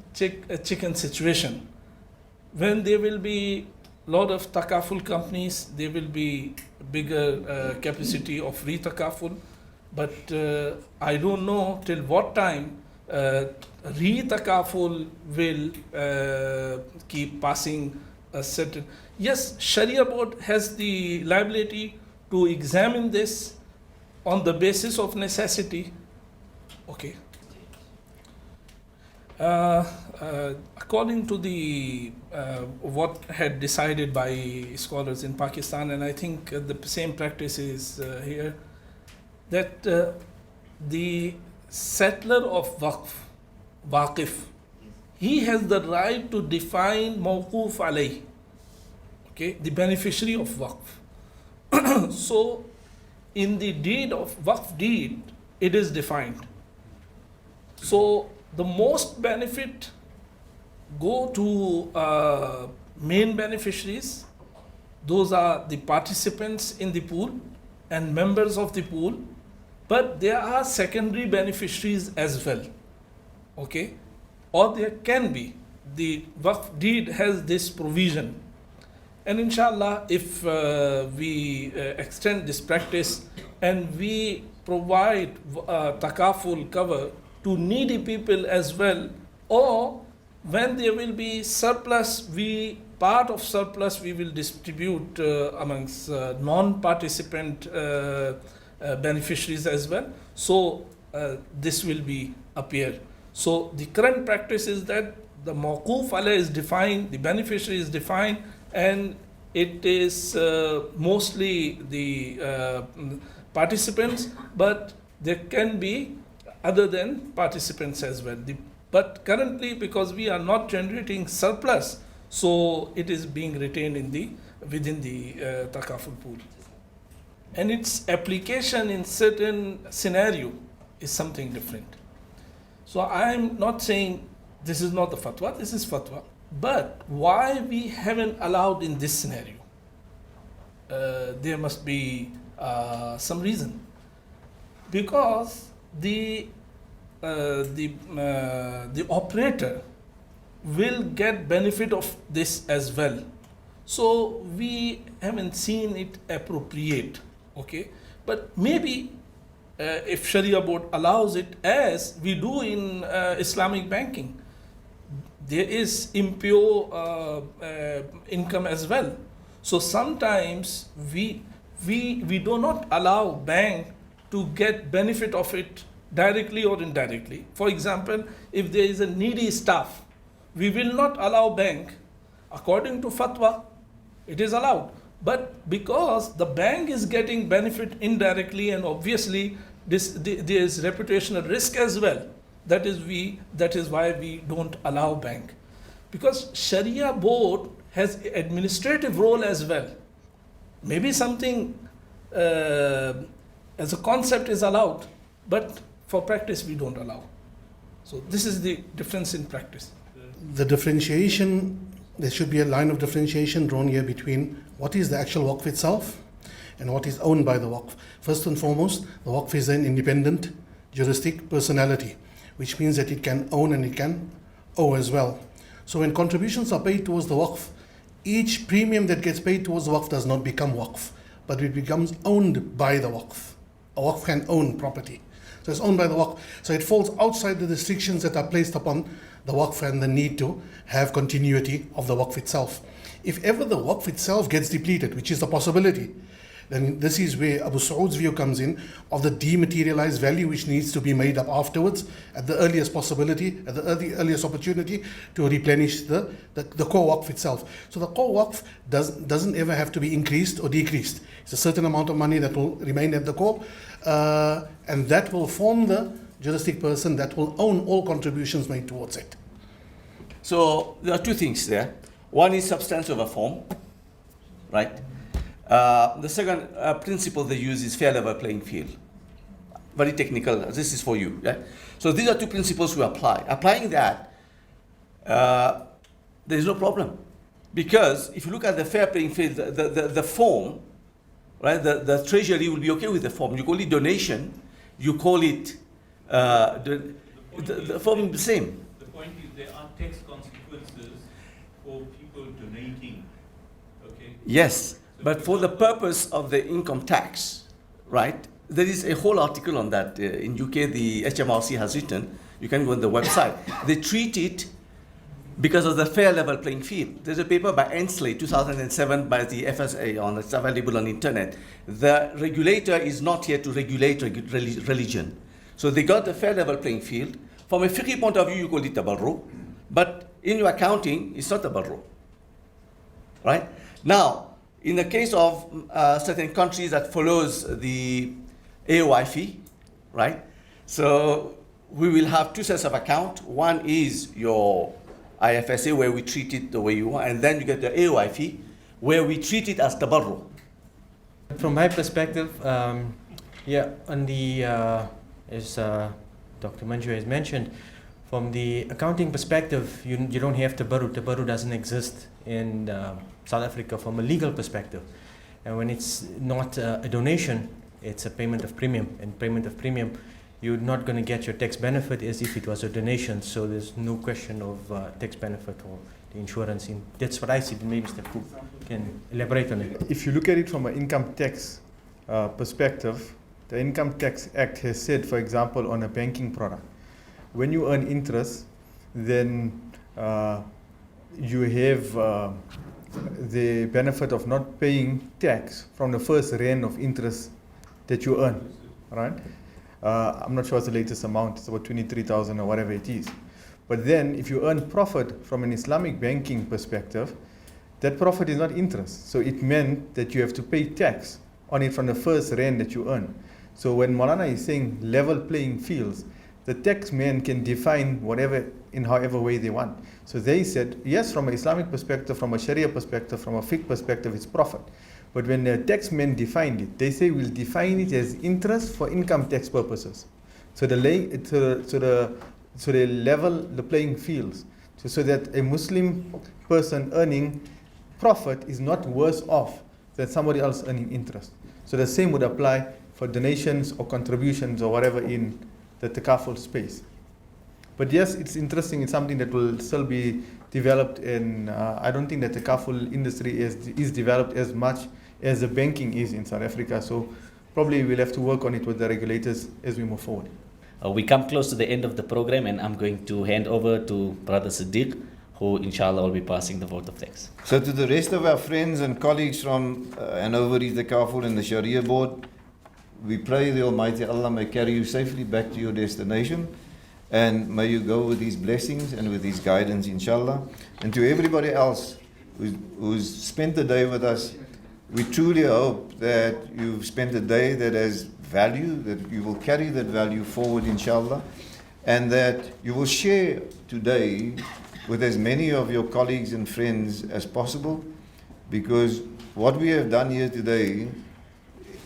a chicken situation. When there will be lot of Takaful companies, there will be bigger capacity of Takaful, but I don't know till what time Takaful will keep passing a certain. Yes, Sharia board has the liability to examine this on the basis of necessity. Okay. According to the what had decided by scholars in Pakistan, and I think the same practice is here, that the settler of waqif, he has the right to define mawquf alayh, okay, the beneficiary of waqf. So, in the deed of waqf deed, it is defined. So, the most benefit go to main beneficiaries. Those are the participants in the pool and members of the pool, but there are secondary beneficiaries as well, okay, or there can be. The waqf deed has this provision, and inshallah, if we extend this practice and we provide takaful cover to needy people as well, or when there will be surplus, part of surplus we will distribute amongst non-participant beneficiaries as well. So this will be appear. So the current practice is that the mawquf alayh is defined, the beneficiary is defined, and it is mostly the participants, but there can be other than participants as well. But currently, because we are not generating surplus, so it is being retained within the takaful pool. And its application in certain scenario is something different. So I am not saying this is not the fatwa, this is fatwa. But why we haven't allowed in this scenario? There must be some reason. Because the operator will get benefit of this as well. So we haven't seen it appropriate, okay? But maybe if Sharia board allows it, as we do in Islamic banking, there is impure income as well. So sometimes we do not allow bank to get benefit of it directly or indirectly. For example, if there is a needy staff, we will not allow bank. According to fatwa, it is allowed. But because the bank is getting benefit indirectly, and obviously there is reputational risk as well, that is why we don't allow bank. Because Sharia board has administrative role as well. Maybe something as a concept is allowed, but for practice we don't allow. So this is the difference in practice. The differentiation, there should be a line of differentiation drawn here between what is the actual waqf itself and what is owned by the waqf. First and foremost, the waqf is an independent juristic personality, which means that it can own and it can owe as well. So when contributions are paid towards the waqf, each premium that gets paid towards the waqf does not become waqf, but it becomes owned by the waqf. A waqf can own property. So it's owned by the waqf. So it falls outside the restrictions that are placed upon the waqf and the need to have continuity of the waqf itself. If ever the waqf itself gets depleted, which is a possibility, then this is where Abu Saud's view comes in of the dematerialized value which needs to be made up afterwards at the earliest possibility, at the earliest opportunity to replenish the core waqf itself. So the core waqf doesn't ever have to be increased or decreased. It's a certain amount of money that will remain at the core, and that will form the juristic person that will own all contributions made towards it. So there are two things there. One is substance over form, right? The second principle they use is fair level playing field. Very technical. This is for you. Yeah? So these are two principles we apply. Applying that, there is no problem. Because if you look at the fair playing field, the form, right, the treasury will be okay with the form. You call it donation, you call it, the form is the same. The point is there are tax consequences for people donating, okay? Yes, but for the purpose of the income tax, right, there is a whole article on that. In UK, the HMRC has written, you can go on the website. They treat it because of the fair level playing field. There's a paper by Ensley, 2007, by the FSA, it's available on the internet. The regulator is not here to regulate religion. So they got the fair level playing field. from a fiqh point of view, you call it tabarru, but in your accounting, it's not tabarru. Right? Now, in the case of certain countries that follows the AOI fee, right? So we will have two sets of account. One is your IFSA, where we treat it the way you want, and then you get the AOI fee, where we treat it as tabarru. From my perspective, yeah, on the, as Dr. Manju has mentioned, from the accounting perspective, you don't have tabarru. Tabarru doesn't exist in South Africa from a legal perspective. And when it's not a donation, it's a payment of premium. And payment of premium, you're not going to get your tax benefit as if it was a donation. So there's no question of tax benefit or the insurance. That's what I see. Maybe Mr. Fu can elaborate on it. If you look at it from an income tax perspective, the Income Tax Act has said, for example, on a banking product, when you earn interest, then you have the benefit of not paying tax from the first rand of interest that you earn, right? I'm not sure what's the latest amount, it's about 23,000 or whatever it is. But then if you earn profit from an Islamic banking perspective, that profit is not interest. So it meant that you have to pay tax on it from the first rand that you earn. So when Maulana is saying level playing fields, the tax man can define whatever in however way they want. So they said, yes, from an Islamic perspective, from a Sharia perspective, from a fiqh perspective, it's profit. But when the tax men defined it, they say we'll define it as interest for income tax purposes. So they level the playing fields so that a Muslim person earning profit is not worse off than somebody else earning interest. So the same would apply for donations or contributions or whatever in the Takaful space. But yes, it's interesting. It's something that will still be developed, and I don't think that the Takaful industry is developed as much as the banking is in South Africa. So probably we'll have to work on it with the regulators as we move forward. We come close to the end of the program, and I'm going to hand over to Brother Siddiq, who inshallah will be passing the vote of thanks. So to the rest of our friends and colleagues from Hanover, the Takaful and the Sharia board, we pray the Almighty Allah may carry you safely back to your destination, and may you go with His blessings and with His guidance, inshallah. And to everybody else who's spent the day with us, we truly hope that you've spent a day that has value, that you will carry that value forward, inshallah, and that you will share today with as many of your colleagues and friends as possible, because what we have done here today,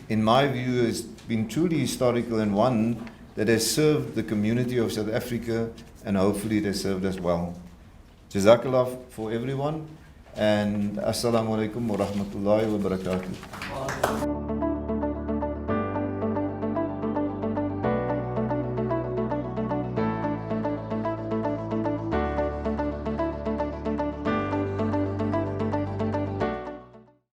in my view, has been truly historical and one that has served the community of South Africa, and hopefully it has served us well. Jazakallah for everyone, and Assalamu alaikum wa rahmatullahi wa barakatuh.